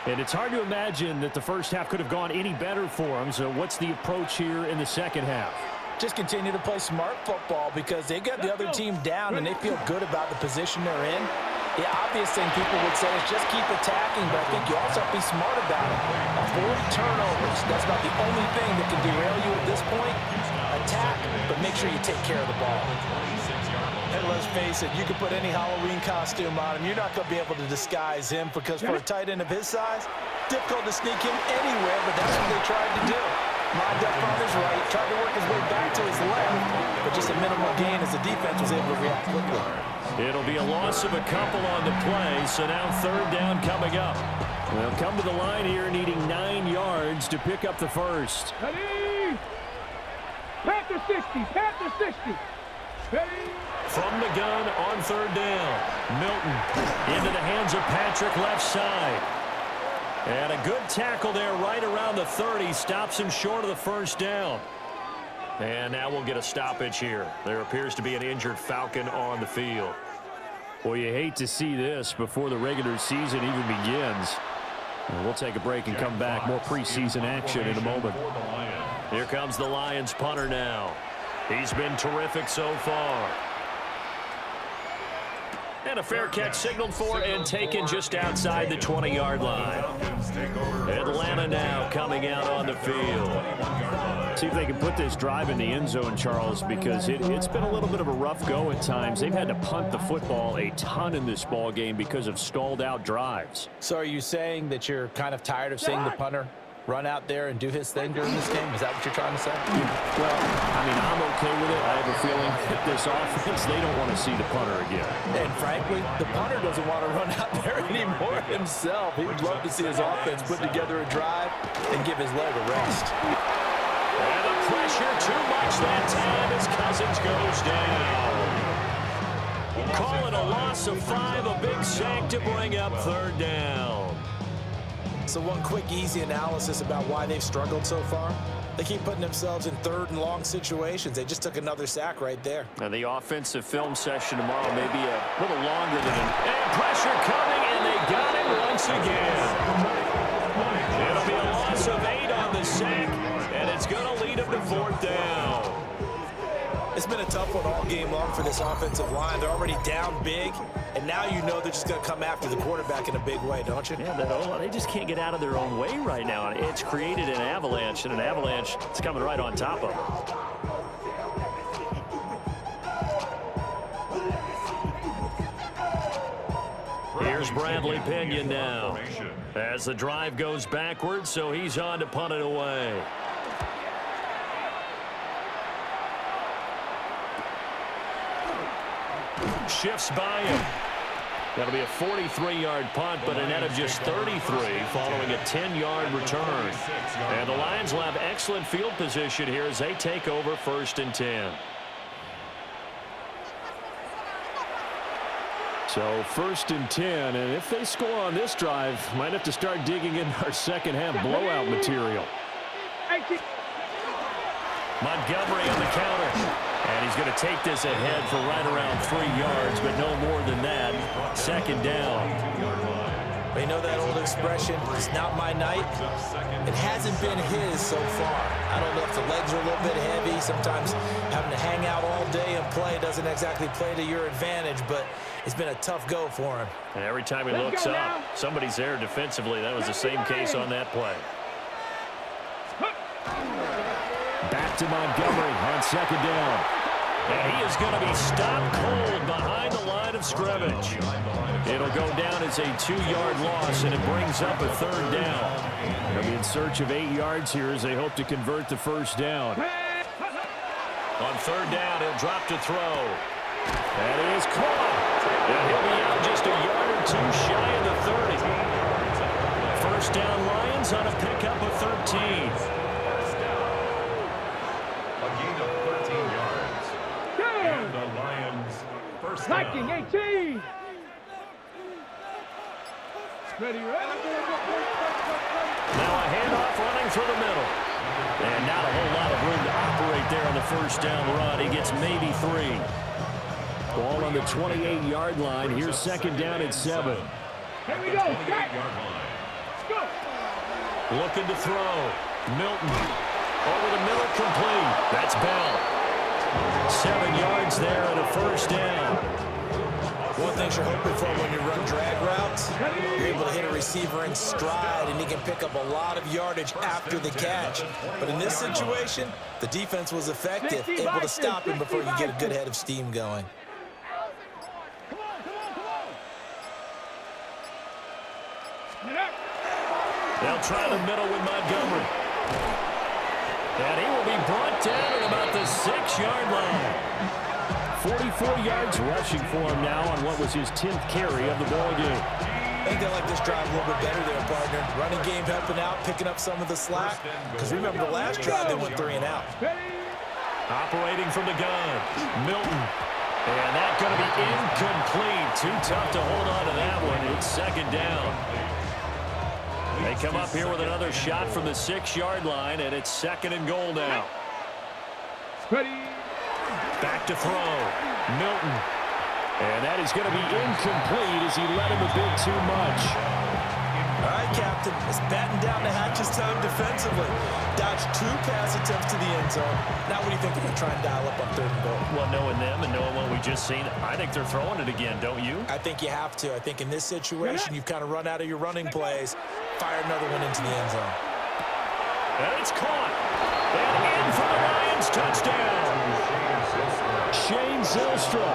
And it's hard to imagine that the first half could have gone any better for them. So what's the approach here in the second half? Just continue to play smart football because they got the other team down and they feel good about the position they're in. The obvious thing people would say is just keep attacking, but I think you also have to be smart about it. Avoid turnovers. That's about the only thing that can derail you at this point. Attack, but make sure you take care of the ball. And let's face it, you can put any Halloween costume on him. You're not going to be able to disguise him because for a tight end of his size, difficult to sneak him anywhere, but that's what they tried to do. Lined up on his right, tried to work his way back to his left, but just a minimal gain as the defense was able to react quickly. It'll be a loss of a couple on the play, so now 3rd down coming up. They'll come to the line here needing 9 yards to pick up the first. Ready? Panther 60, Panther 60. From the gun on third down. Milton into the hands of Patrick left side. And a good tackle there right around the 30. Stops him short of the first down. And now we'll get a stoppage here. There appears to be an injured Falcon on the field. Well, you hate to see this before the regular season even begins. We'll take a break and come back. More preseason action in a moment. Here comes the Lions punter now. He's been terrific so far. And a fair catch signaled for and taken just outside the 20-yard line. Atlanta now coming out on the field. See if they can put this drive in the end zone, Charles, because it's been a little bit of a rough go at times. They've had to punt the football a ton in this ball game because of stalled out drives. So are you saying that you're kind of tired of seeing the punter run out there and do his thing during this game? Is that what you're trying to say? Well, I mean, I'm okay with it. I have a feeling that this offense, they don't want to see the punter again. And frankly, the punter doesn't want to run out there anymore himself. He would love to see his offense put together a drive and give his leg a rest. And the pressure too much that time as Cousins goes down. Call it a loss of 5, a big sack to bring up third down. So one quick, easy analysis about why they've struggled so far. They keep putting themselves in third and long situations. They just took another sack right there. Now the offensive film session tomorrow may be a little longer than and pressure coming, and they got him once again. It'll be a loss of 8 on the sack, and it's going to lead them to fourth down. It's been a tough one all game long for this offensive line. They're already down big, and now you know they're just going to come after the quarterback in a big way, don't you? Yeah, they just can't get out of their own way right now. It's created an avalanche, and an avalanche is coming right on top of them. Here's Bradley Pinion now as the drive goes backwards, so he's on to punt it away. Shifts by him. That'll be a 43-yard punt, but a net of just 33 following a 10-yard return. And the Lions will have excellent field position here as they take over 1st and 10. So 1st and 10, and if they score on this drive, might have to start digging in our second half blowout material. Montgomery on the counter. And he's going to take this ahead for right around 3 yards, but no more than that. 2nd down. You know that old expression, it's not my night? It hasn't been his so far. I don't know if the legs are a little bit heavy. Sometimes having to hang out all day and play doesn't exactly play to your advantage, but it's been a tough go for him. And every time he looks up, somebody's there defensively. That was the same case on that play. Back to Montgomery on 2nd down. And he is going to be stopped cold behind the line of scrimmage. It'll go down as a 2-yard loss, and it brings up a 3rd down. They'll be in search of 8 yards here as they hope to convert the 1st down. On 3rd down, he'll drop to throw. And he is caught. And he'll be out just a yard or 2 shy of the 30. 1st down Lions on a pickup of 13. Liking 18. Ready, Now a handoff running through the middle. And not a whole lot of room to operate there on the 1st down run. He gets maybe 3. Ball on the 28-yard line. Here's 2nd down at 7. Here we go. Let's go. Looking to throw. Milton. Over the middle, complete. That's Bell. 7 yards there and a 1st down. One thing you're hoping for when you run drag routes, you're able to hit a receiver in stride, and he can pick up a lot of yardage after the catch. But in this situation, the defense was effective, able to stop him before you get a good head of steam going. They'll try the middle with Montgomery. And he will be brought down at about the 6-yard line. 44 yards rushing for him now on what was his 10th carry of the ball game. I think they like this drive a little bit better there, partner. Running game helping out, picking up some of the slack. Because remember the last drive, they went 3 and out. Operating from the gun, Milton. And that's going to be incomplete. Too tough to hold on to that one. It's second down. They come up here with another shot from the 6-yard line, and it's second and goal now. Ready. Back to throw, Milton. And that is going to be incomplete as he let him a bit too much. All right, Captain. It's batten down the hatches time defensively. Dodged 2 pass attempts to the end zone. Now what do you think they're going to try and dial up on third and goal? Well, knowing them and knowing what we just seen, I think they're throwing it again, don't you? I think you have to. I think in this situation, you've kind of run out of your running plays. Fire another one into the end zone. And it's caught. And in for the Lions touchdown. Shane Zylstra,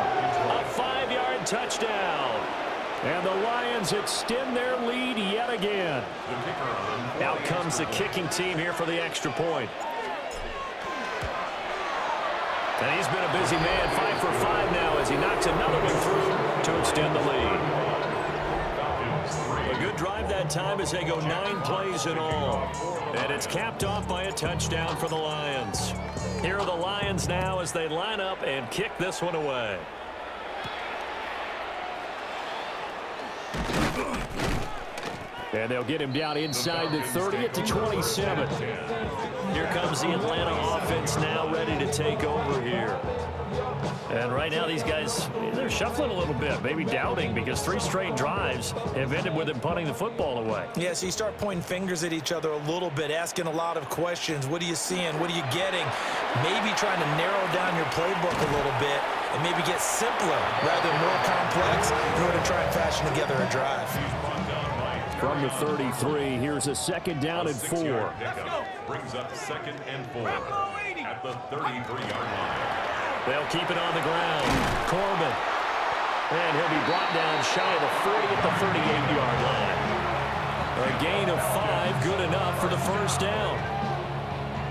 a 5-yard touchdown. And the Lions extend their lead yet again. Out comes the kicking team here for the extra point. And he's been a busy man, 5 for 5 now as he knocks another one through to extend the lead. A good drive that time as they go 9 plays in all. And it's capped off by a touchdown for the Lions. Here are the Lions now as they line up and kick this one away. And they'll get him down inside the 30 at the 27. Here comes the Atlanta offense now ready to take over here. And right now these guys, they're shuffling a little bit, maybe doubting because 3 straight drives have ended with them punting the football away. Yeah, so you start pointing fingers at each other a little bit, asking a lot of questions. What are you seeing? What are you getting? Maybe trying to narrow down your playbook a little bit and maybe get simpler rather than more complex in order to try and fashion together a drive. From the 33, here's a second down and 4. Brings up second and 4 at the 33-yard line. They'll keep it on the ground. Corbin. And he'll be brought down shy of the 40 at the 38-yard line. A gain of 5, good enough for the first down.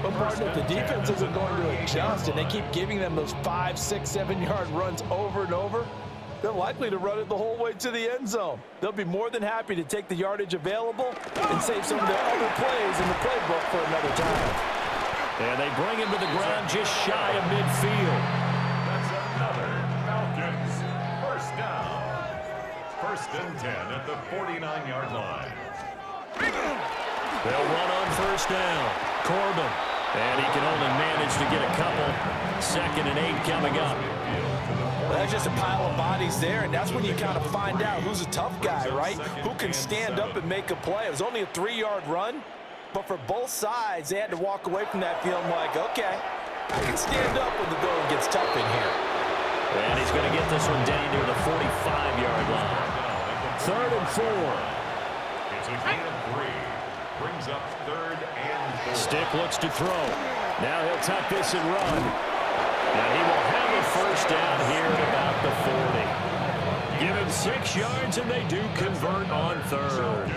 But partner, if the defense isn't going to adjust and they keep giving them those 5, 6, 7-yard runs over and over, they're likely to run it the whole way to the end zone. They'll be more than happy to take the yardage available and save some of their other plays in the playbook for another time. And they bring him to the ground just shy of midfield. That's another Falcons first down. First and 10 at the 49-yard line. They'll run on first down. Corbin. And he can only manage to get a couple. Second and 8 coming up. There's just a pile of bodies there, and that's when you kind of find out who's a tough guy, right? Who can stand up and make a play. It was only a 3-yard run, but for both sides, they had to walk away from that feeling like, okay, I can stand up when the going gets tough in here. And he's going to get this one down near the 45-yard line. Third and 4. It's a gain of 3. Brings up third and 4. Stick looks to throw. Now he'll tuck this and run. And he will have a first down here at about the 40. Give him 6 yards, and they do convert on third.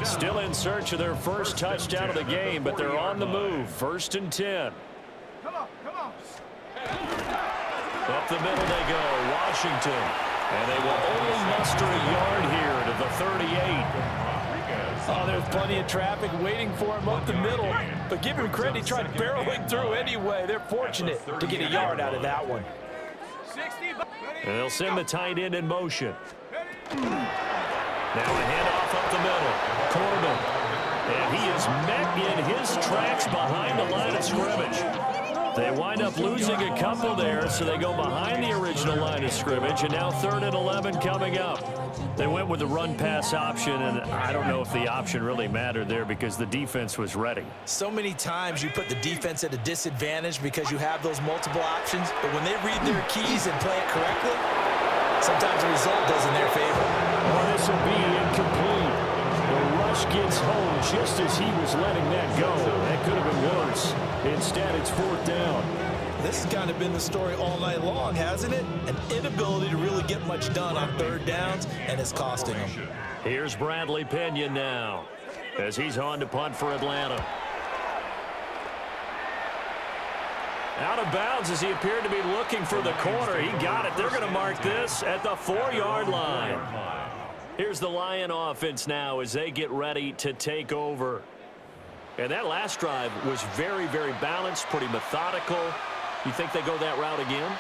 Still in search of their first touchdown of the game, but they're on the move. First and 10. Come on, come on. Up the middle they go, Washington. And they will only muster a yard here to the 38. Oh, there's plenty of traffic waiting for him up the middle. But give him credit, he tried barreling through anyway. They're fortunate to get a yard out of that one. 60. And they'll send the tight end in motion. Now a handoff up the middle. Corbin. And he is met in his tracks behind the line of scrimmage. They wind up losing a couple there, so they go behind the original line of scrimmage, and now third and 11 coming up. They went with the run-pass option, and I don't know if the option really mattered there because the defense was ready. So many times you put the defense at a disadvantage because you have those multiple options, but when they read their keys and play it correctly, sometimes the result goes in their favor. Well, this will be incomplete. The rush gets home just as he was letting that go. That could have been worse. Instead, it's fourth down. This has kind of been the story all night long, hasn't it? An inability to really get much done on third downs, and it's costing them. Here's Bradley Pinion now as he's on to punt for Atlanta. Out of bounds as he appeared to be looking for the corner. He got it. They're going to mark this at the 4-yard line. Here's the Lion offense now as they get ready to take over. And that last drive was very, very balanced, pretty methodical. You think they go that route again?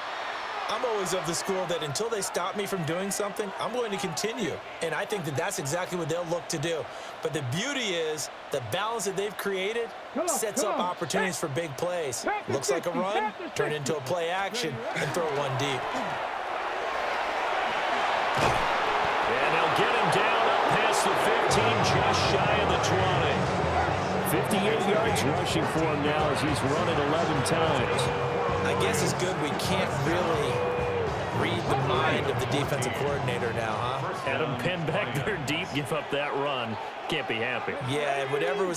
I'm always of the school that until they stop me from doing something, I'm going to continue. And I think that that's exactly what they'll look to do. But the beauty is the balance that they've created sets up opportunities for big plays. Looks like a run, turn into a play action, and throw one deep. And they'll get him down up past the 15, just shy of the 20. 58 yards rushing for him now as he's run it 11 times. I guess it's good we can't really read the mind of the defensive coordinator now, huh? Had him pinned back there deep, give up that run. Can't be happy. Yeah, whatever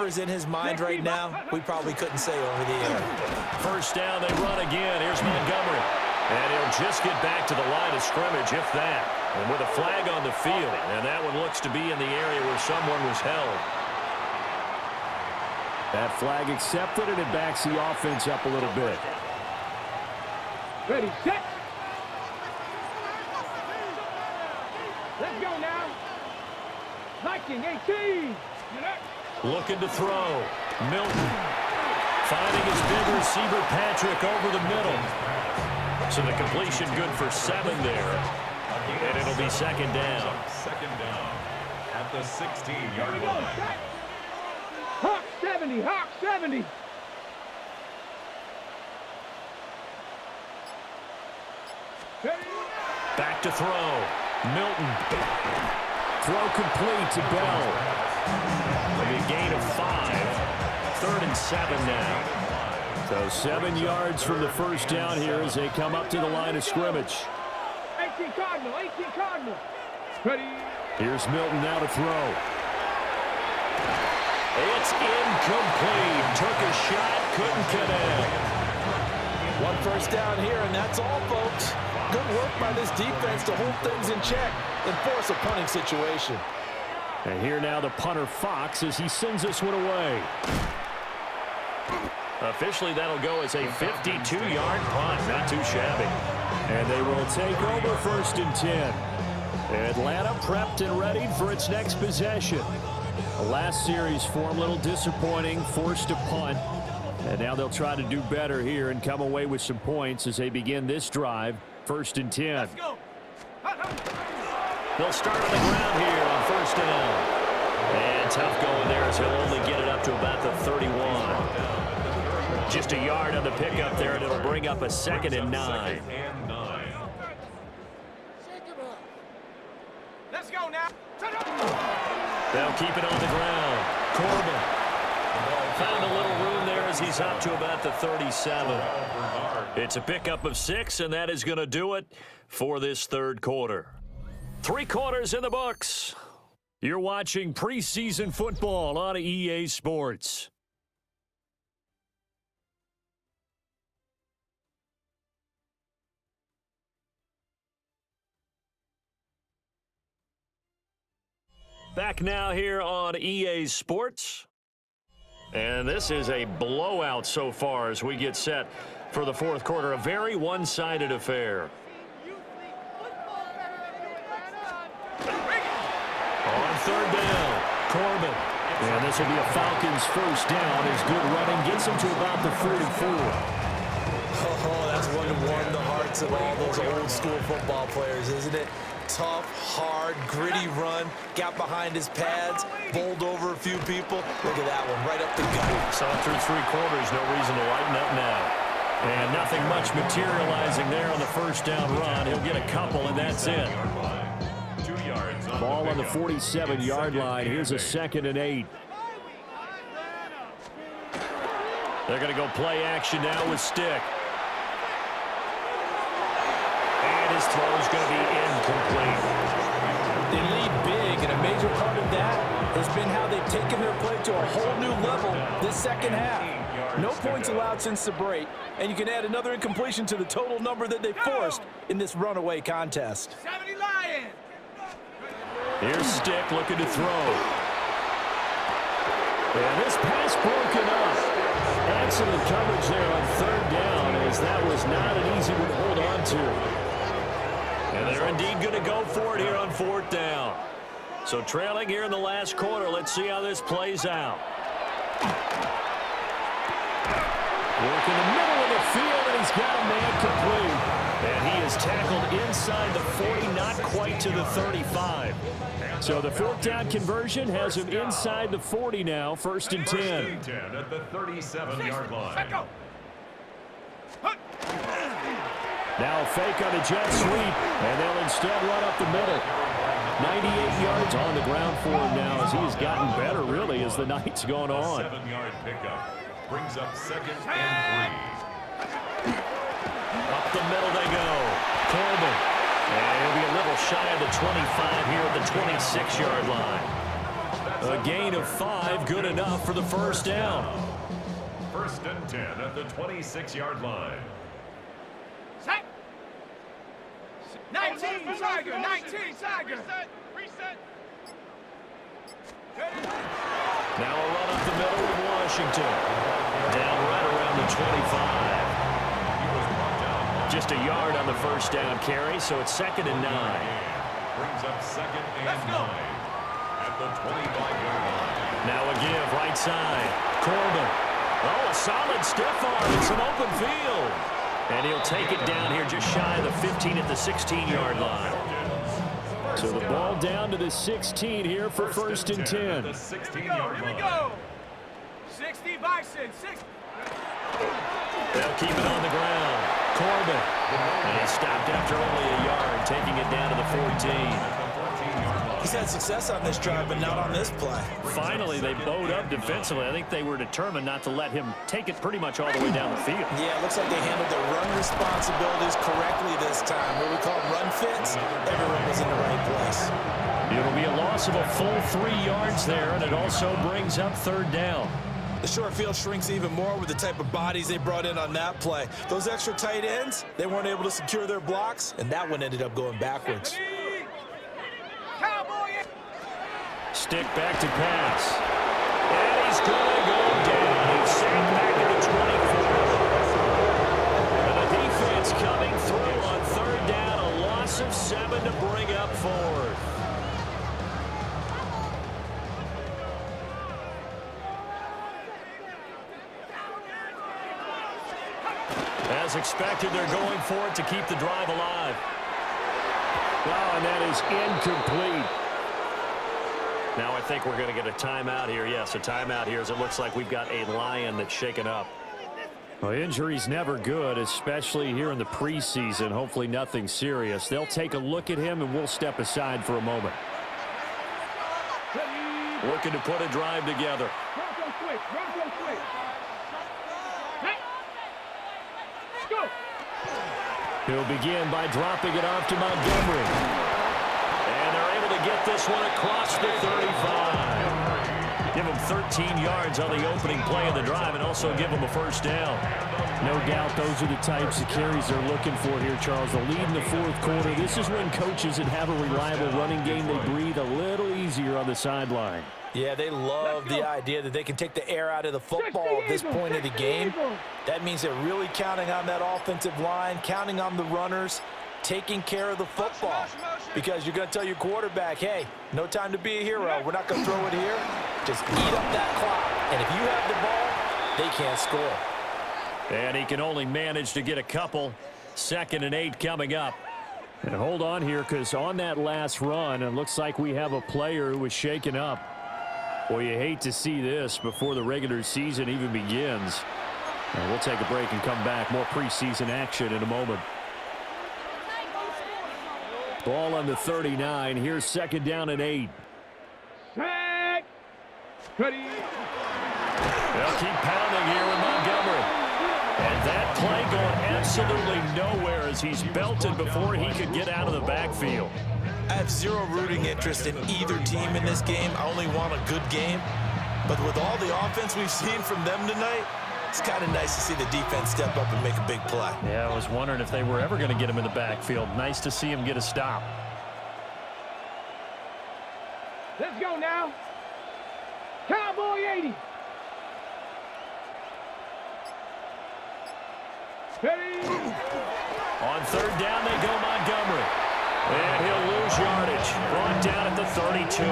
is in his mind right now, we probably couldn't say over the air. First down, they run again. Here's Montgomery. And he'll just get back to the line of scrimmage, if that. And with a flag on the field. And that one looks to be in the area where someone was held. That flag accepted, and it backs the offense up a little bit. Ready, set. Let's go now. Viking 18. Looking to throw. Milton finding his big receiver, Patrick, over the middle. So the completion good for 7 there. And it'll be second down. Second down at the 16-yard line. Hawk 70, Hawk 70. Back to throw. Milton. Throw complete to Bell. A gain of 5. 3rd and 7 now. So 7 yards from the first down here as they come up to the line of scrimmage. 18 Cardinal, 18 Cardinal. Ready. Here's Milton now to throw. It's incomplete. Took a shot, couldn't connect. One first down here, and that's all, folks. Good work by this defense to hold things in check and force a punting situation. And here now the punter, Fox, as he sends this one away. Officially, that'll go as a 52-yard punt. Not too shabby. And they will take over 1st and 10. Atlanta prepped and ready for its next possession. The last series for them, a little disappointing, forced a punt. And now they'll try to do better here and come away with some points as they begin this drive. 1st and 10. Let's go. They'll start on the ground here on 1st down. And tough going there as he'll only get it up to about the 31. Just a yard on the pickup there, and it'll bring up a 2nd and 9. Let's go now. They'll keep it on the ground. Corbin found a little room there as he's up to about the 37. It's a pickup of 6, and that is going to do it for this 3rd quarter. 3 quarters in the books. You're watching preseason football on EA Sports. Back now here on EA Sports. And this is a blowout so far as we get set for the 4th quarter. A very one-sided affair. On 3rd down, Corbin. And this will be a Falcons first down as good running gets them to about the 44. Oh, that's one to warm the hearts of all those old school football players, isn't it? Tough, hard, gritty run, got behind his pads, bowled over a few people. Look at that one, right up the gut. Saw through 3 quarters, no reason to lighten up now. And nothing much materializing there on the first down run. He'll get a couple, and that's it. Ball on the 47-yard line. Here's a 2nd and 8. They're going to go play action now with Stick. And his throw is going to be incomplete. They lead big, and a major part of that has been how they've taken their play to a whole new level this 2nd half. No points allowed since the break, and you can add another incompletion to the total number that they forced in this runaway contest. 70 Lions. Here's Stick looking to throw. And this pass broken up. Excellent coverage there on 3rd down, as that was not an easy one to hold on to. And they're indeed going to go for it here on 4th down. So trailing here in the last quarter, let's see how this plays out. Work in the middle of the field, and he's got a man complete. And he is tackled inside the 40, not quite to the 35. So the fourth down conversion has him inside the 40 now, 1st and 10. 1st and 10 at the 37-yard line. Now a fake on a jet sweep, and they'll instead run up the middle. 98 yards on the ground for him now as he has gotten better, really, as the night's gone on. 7-yard pickup brings up 2nd and 3. Up the middle they go. Coleman. And he'll be a little shy of the 25 here at the 26-yard line. A gain of 5, good enough for the first down. 1st and 10 at the 26-yard line. 19, Tiger, 19, Tiger. Now a run up the middle of Washington. Down right around the 25. Just a yard on the first down carry, so it's 2nd and 9. Brings up 2nd and 9 at the 25-yard line. Now a give, right side. Coleman. Oh, a solid stiff arm. It's an open field. And he'll take it down here just shy of the 15 at the 16-yard line. So the ball down to the 16 here for 1st and 10. The 16-yard line. Here we go. 60 Bison, 60. They'll keep it on the ground. Corbin. And he's stopped after only a yard, taking it down to the 14. He's had success on this drive, but not on this play. Finally, they bowed up defensively. I think they were determined not to let him take it pretty much all the way down the field. Yeah, it looks like they handled their run responsibilities correctly this time. What we call run fits, everyone was in the right place. It'll be a loss of a full 3 yards there, and it also brings up 3rd down. The short field shrinks even more with the type of bodies they brought in on that play. Those extra tight ends, they weren't able to secure their blocks, and that one ended up going backwards. Stick back to pass. And he's going to go down. He's sacked back at the 24. And the defense coming through on 3rd down. A loss of 7 to bring up 4th. As expected, they're going for it to keep the drive alive. Wow, and that is incomplete. Now I think we're going to get a timeout here. Yes, a timeout here as it looks like we've got a Lion that's shaken up. Well, injury's never good, especially here in the preseason. Hopefully nothing serious. They'll take a look at him, and we'll step aside for a moment. Looking to put a drive together. Bronco quick, Bronco quick. Hey. Go. He'll begin by dropping it off to Montgomery. And they're able to get this one across the 35. Give him 13 yards on the opening play of the drive and also give him a first down. No doubt those are the types of carries they're looking for here, Charles. The lead in the 4th quarter. This is when coaches that have a reliable running game, they breathe a little easier on the sideline. Yeah, they love the idea that they can take the air out of the football at this point of the game. That means they're really counting on that offensive line, counting on the runners, taking care of the football. Because you're going to tell your quarterback, hey, no time to be a hero. We're not going to throw it here. Just eat up that clock. And if you have the ball, they can't score. And he can only manage to get a couple. 2nd and 8 coming up. And hold on here, because on that last run, it looks like we have a player who was shaken up. Boy, you hate to see this before the regular season even begins. And we'll take a break and come back. More preseason action in a moment. Ball on the 39. Here's 2nd down and 8. Sack. Ready. They'll keep pounding here with Montgomery. And that play going absolutely nowhere as he's belted before he could get out of the backfield. I have zero rooting interest in either team in this game. I only want a good game. But with all the offense we've seen from them tonight, it's kind of nice to see the defense step up and make a big play. Yeah, I was wondering if they were ever going to get him in the backfield. Nice to see him get a stop. Let's go now. Cowboy 80. Ready. On 3rd down, they go Montgomery. And he'll lose yardage. Brought down at the 32.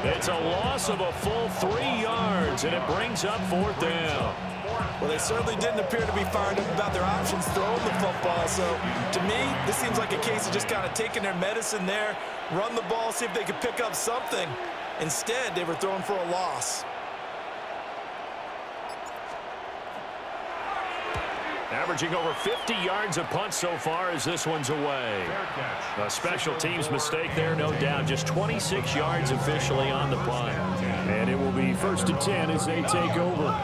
It's a loss of a full 3 yards, and it brings up 4th down. Well, they certainly didn't appear to be fired up about their options throwing the football. So, to me, this seems like a case of just kind of taking their medicine there, run the ball, see if they could pick up something. Instead, they were throwing for a loss. Averaging over 50 yards a punt so far as this one's away. A special teams mistake there, no doubt. Just 26 yards officially on the punt. And it will be 1st and 10 as they take over.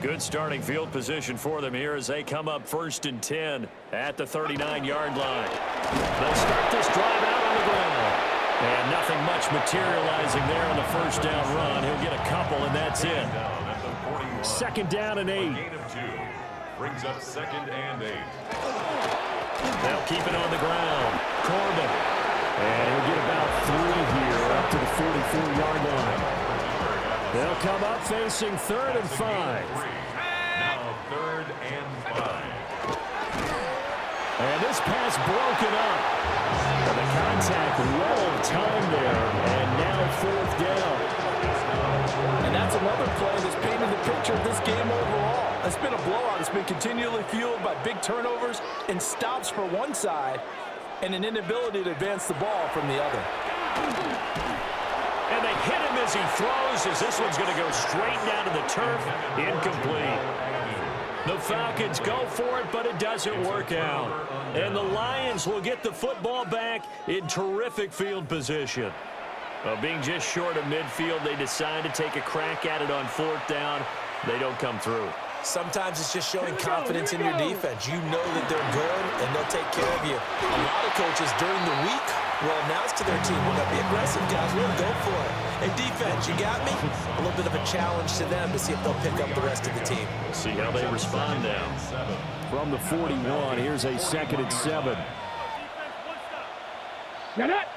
Good starting field position for them here as they come up 1st and 10 at the 39-yard line. They'll start this drive out on the ground. And nothing much materializing there on the first down run. He'll get a couple, and that's it. 2nd down and 8. Brings up 2nd and 8. They'll keep it on the ground. Corbin. And he'll get about 3 here up to the 44-yard line. They'll come up facing 3rd and 5. Now 3rd and 5. And this pass broken up. And the contact well of time there. And now 4th down. And that's another play that's painted the picture of this game overall. It's been a blowout. It's been continually fueled by big turnovers and stops for one side and an inability to advance the ball from the other. And they hit him as he throws, as this one's going to go straight down to the turf. Incomplete. The Falcons go for it, but it doesn't work out. And the Lions will get the football back in terrific field position. Being just short of midfield, they decide to take a crack at it on 4th down. They don't come through. Sometimes it's just showing confidence in your defense. You know that they're good, and they'll take care of you. A lot of coaches during the week will announce to their team, we're going to be aggressive, guys. We're going to go for it. Hey, defense, you got me? A little bit of a challenge to them to see if they'll pick up the rest of the team. See how they respond now. From the 41, here's a 2nd and 7. Get it.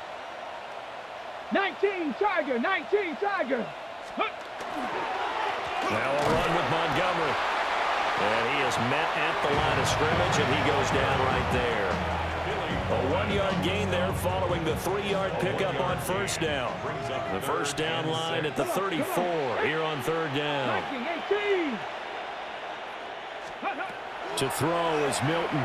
19 Tiger, 19 Tiger. Now a run with Montgomery. And he is met at the line of scrimmage, and he goes down right there. A 1-yard gain there following the 3-yard pickup on 1st down. The 1st down line at the 34 here on 3rd down. To throw is Milton.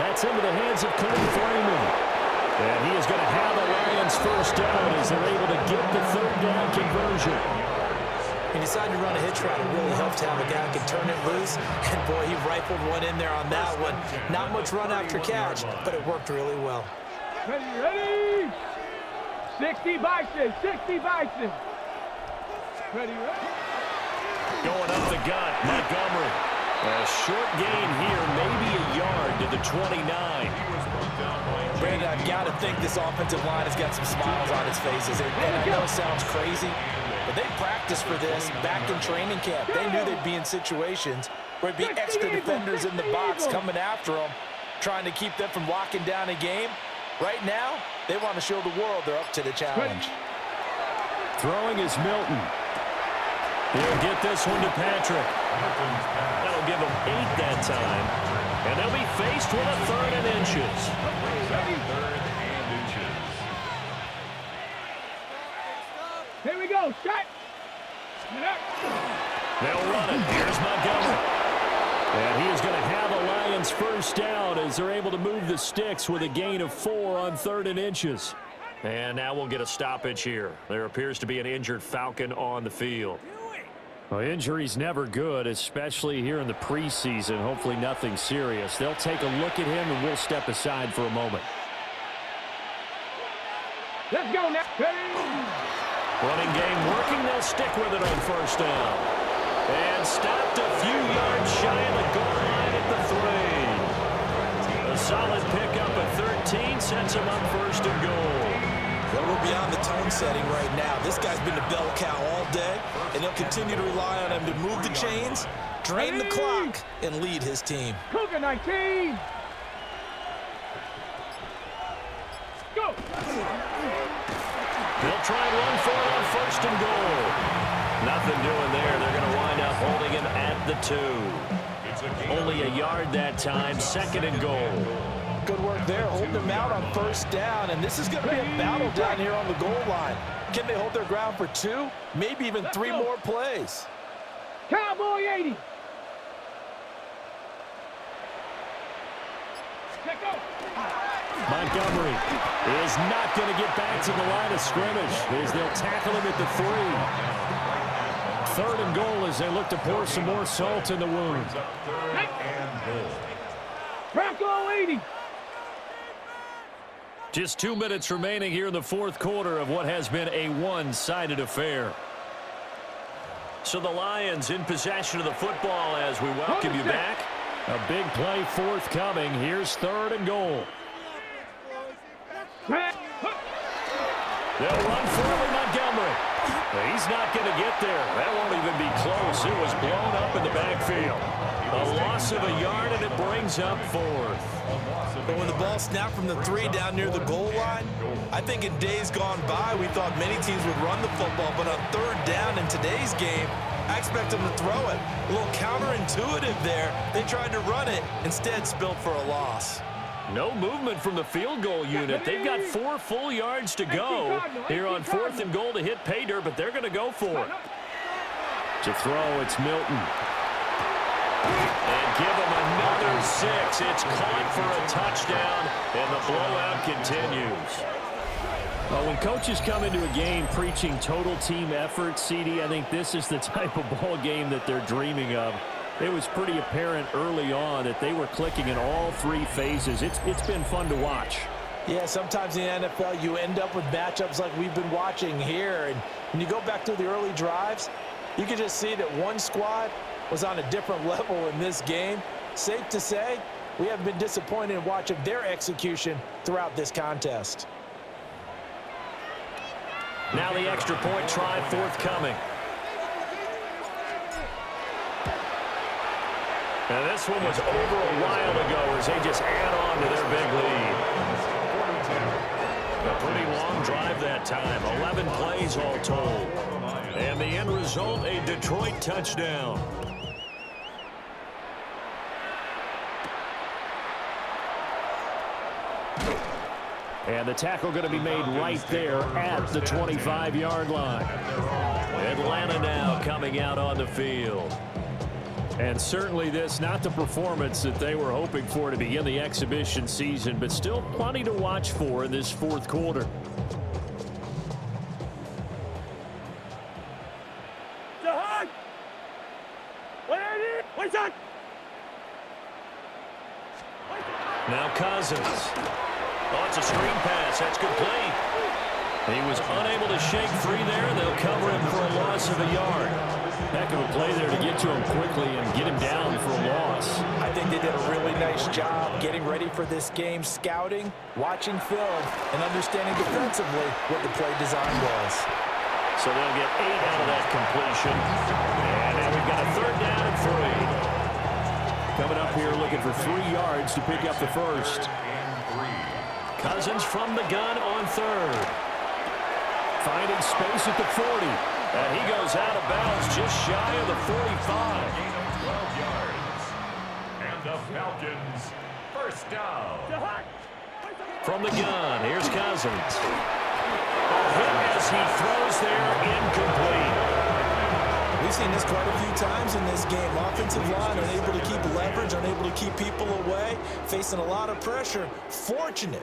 That's into the hands of Cody Freeman. And he is going to have the Lions 1st down as they're able to get the 3rd down conversion. He decided to run a hitch route. It really helped to have a guy who can turn it loose. And, boy, he rifled one in there on that one. Not much run after catch, but it worked really well. Ready? 60 Bison, 60 Bison. Ready? Going up the gut, Montgomery. A short gain here, maybe a yard to the 29. Brandon, I've got to think this offensive line has got some smiles on its faces. And I know it sounds crazy, but they practiced for this back in training camp. They knew they'd be in situations where it'd be extra defenders in the box coming after them, trying to keep them from locking down a game. Right now, they want to show the world they're up to the challenge. Throwing is Milton. He'll get this one to Patrick. That'll give him 8 that time. And they'll be faced with a 3rd and inches. 3rd and inches. Here we go, shot. They'll run it. Here's Montgomery. And he is going to have a Lions 1st down as they're able to move the sticks with a gain of 4 on 3rd and inches. And now we'll get a stoppage here. There appears to be an injured Falcon on the field. Well, injury's never good, especially here in the preseason. Hopefully nothing serious. They'll take a look at him, and we'll step aside for a moment. Let's go now. Running game working. They'll stick with it on 1st down. And stopped a few yards shy of the goal line at the 3. A solid pickup at 13 sets him up 1st and goal. Well, we're beyond the tone setting right now. This guy's been a bell cow all day, and they'll continue to rely on him to move the chains, drain the clock, and lead his team. Cougar 19. Go. They'll try and run for it on 1st and goal. Nothing doing there. They're going to wind up holding him at the 2. Only a yard that time. 2nd and goal. Good work there, holding them out on 1st down, and this is going to be a battle down here on the goal line. Can they hold their ground for 2, maybe even 3 more plays? Cowboy 80. Montgomery is not going to get back to the line of scrimmage as they'll tackle him at the 3. 3rd and goal as they look to pour some more salt in the wound. Bronco 80. Just 2 minutes remaining here in the 4th quarter of what has been a one-sided affair. So the Lions in possession of the football as we welcome you back. A big play forthcoming. Here's 3rd and goal. They'll run for it with Montgomery. He's not going to get there. That won't even be close. It was blown up in the backfield. A loss of a yard, and it brings up 4th. But when the ball snapped from the 3 down near the goal line, I think in days gone by, we thought many teams would run the football, but on 3rd down in today's game, I expect them to throw it. A little counterintuitive there. They tried to run it, instead spilled for a loss. No movement from the field goal unit. They've got 4 full yards to go here on 4th and goal to hit pay dirt, but they're going to go for it. To throw, it's Milton. And give him another 6. It's caught for a touchdown, and the blowout continues. Well, when coaches come into a game preaching total team effort, CD, I think this is the type of ball game that they're dreaming of. It was pretty apparent early on that they were clicking in all 3 phases. It's been fun to watch. Yeah, sometimes in the NFL you end up with matchups like we've been watching here. And when you go back to the early drives, you can just see that one squad was on a different level in this game. Safe to say, we have been disappointed in watching their execution throughout this contest. Now the extra point try forthcoming. And this one was over a while ago as they just add on to their big lead. A pretty long drive that time. 11 plays all told. And the end result, a Detroit touchdown. And the tackle going to be made right there at the 25-yard line. Atlanta now coming out on the field. And certainly this, not the performance that they were hoping for to begin the exhibition season, but still plenty to watch for in this 4th quarter. Now Cousins. Oh, it's a screen pass. That's complete. He was unable to shake free there. They'll cover him for a loss of a yard. Heck of a play there to get to him quickly and get him down for a loss. I think they did a really nice job getting ready for this game, scouting, watching film, and understanding defensively what the play design was. So they'll get 8 out of that completion. And now we've got a 3rd down and 3. Coming up here looking for 3 yards to pick up the first. Cousins from the gun on 3rd. Finding space at the 40. And he goes out of bounds just shy of the 45. Gain of 12 yards. And the Falcons, first down. From the gun, here's Cousins. A hit as he throws there, incomplete. We've seen this quite a few times in this game. Offensive line unable to keep leverage, unable to keep people away, facing a lot of pressure. Fortunate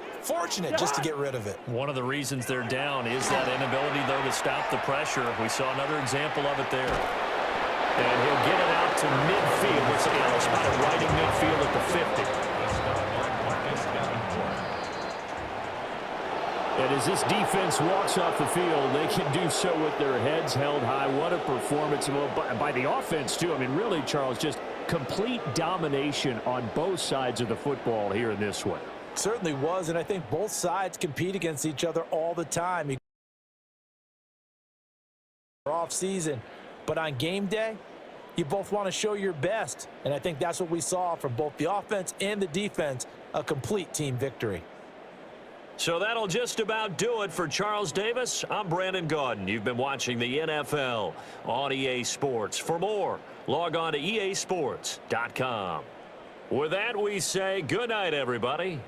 just to get rid of it. One of the reasons they're down is that inability, though, to stop the pressure. We saw another example of it there. And he'll get it out to midfield. Let's see, I'll spot it right in midfield at the 50. And as this defense walks off the field, they can do so with their heads held high. What a performance by the offense, too. I mean, really, Charles, just complete domination on both sides of the football here in this one. Certainly was, and I think both sides compete against each other all the time. Off season, but on game day, you both want to show your best, and I think that's what we saw from both the offense and the defense, a complete team victory. So that'll just about do it for Charles Davis. I'm Brandon Gaudin. You've been watching the NFL on EA Sports. For more, log on to easports.com. With that, we say good night, everybody.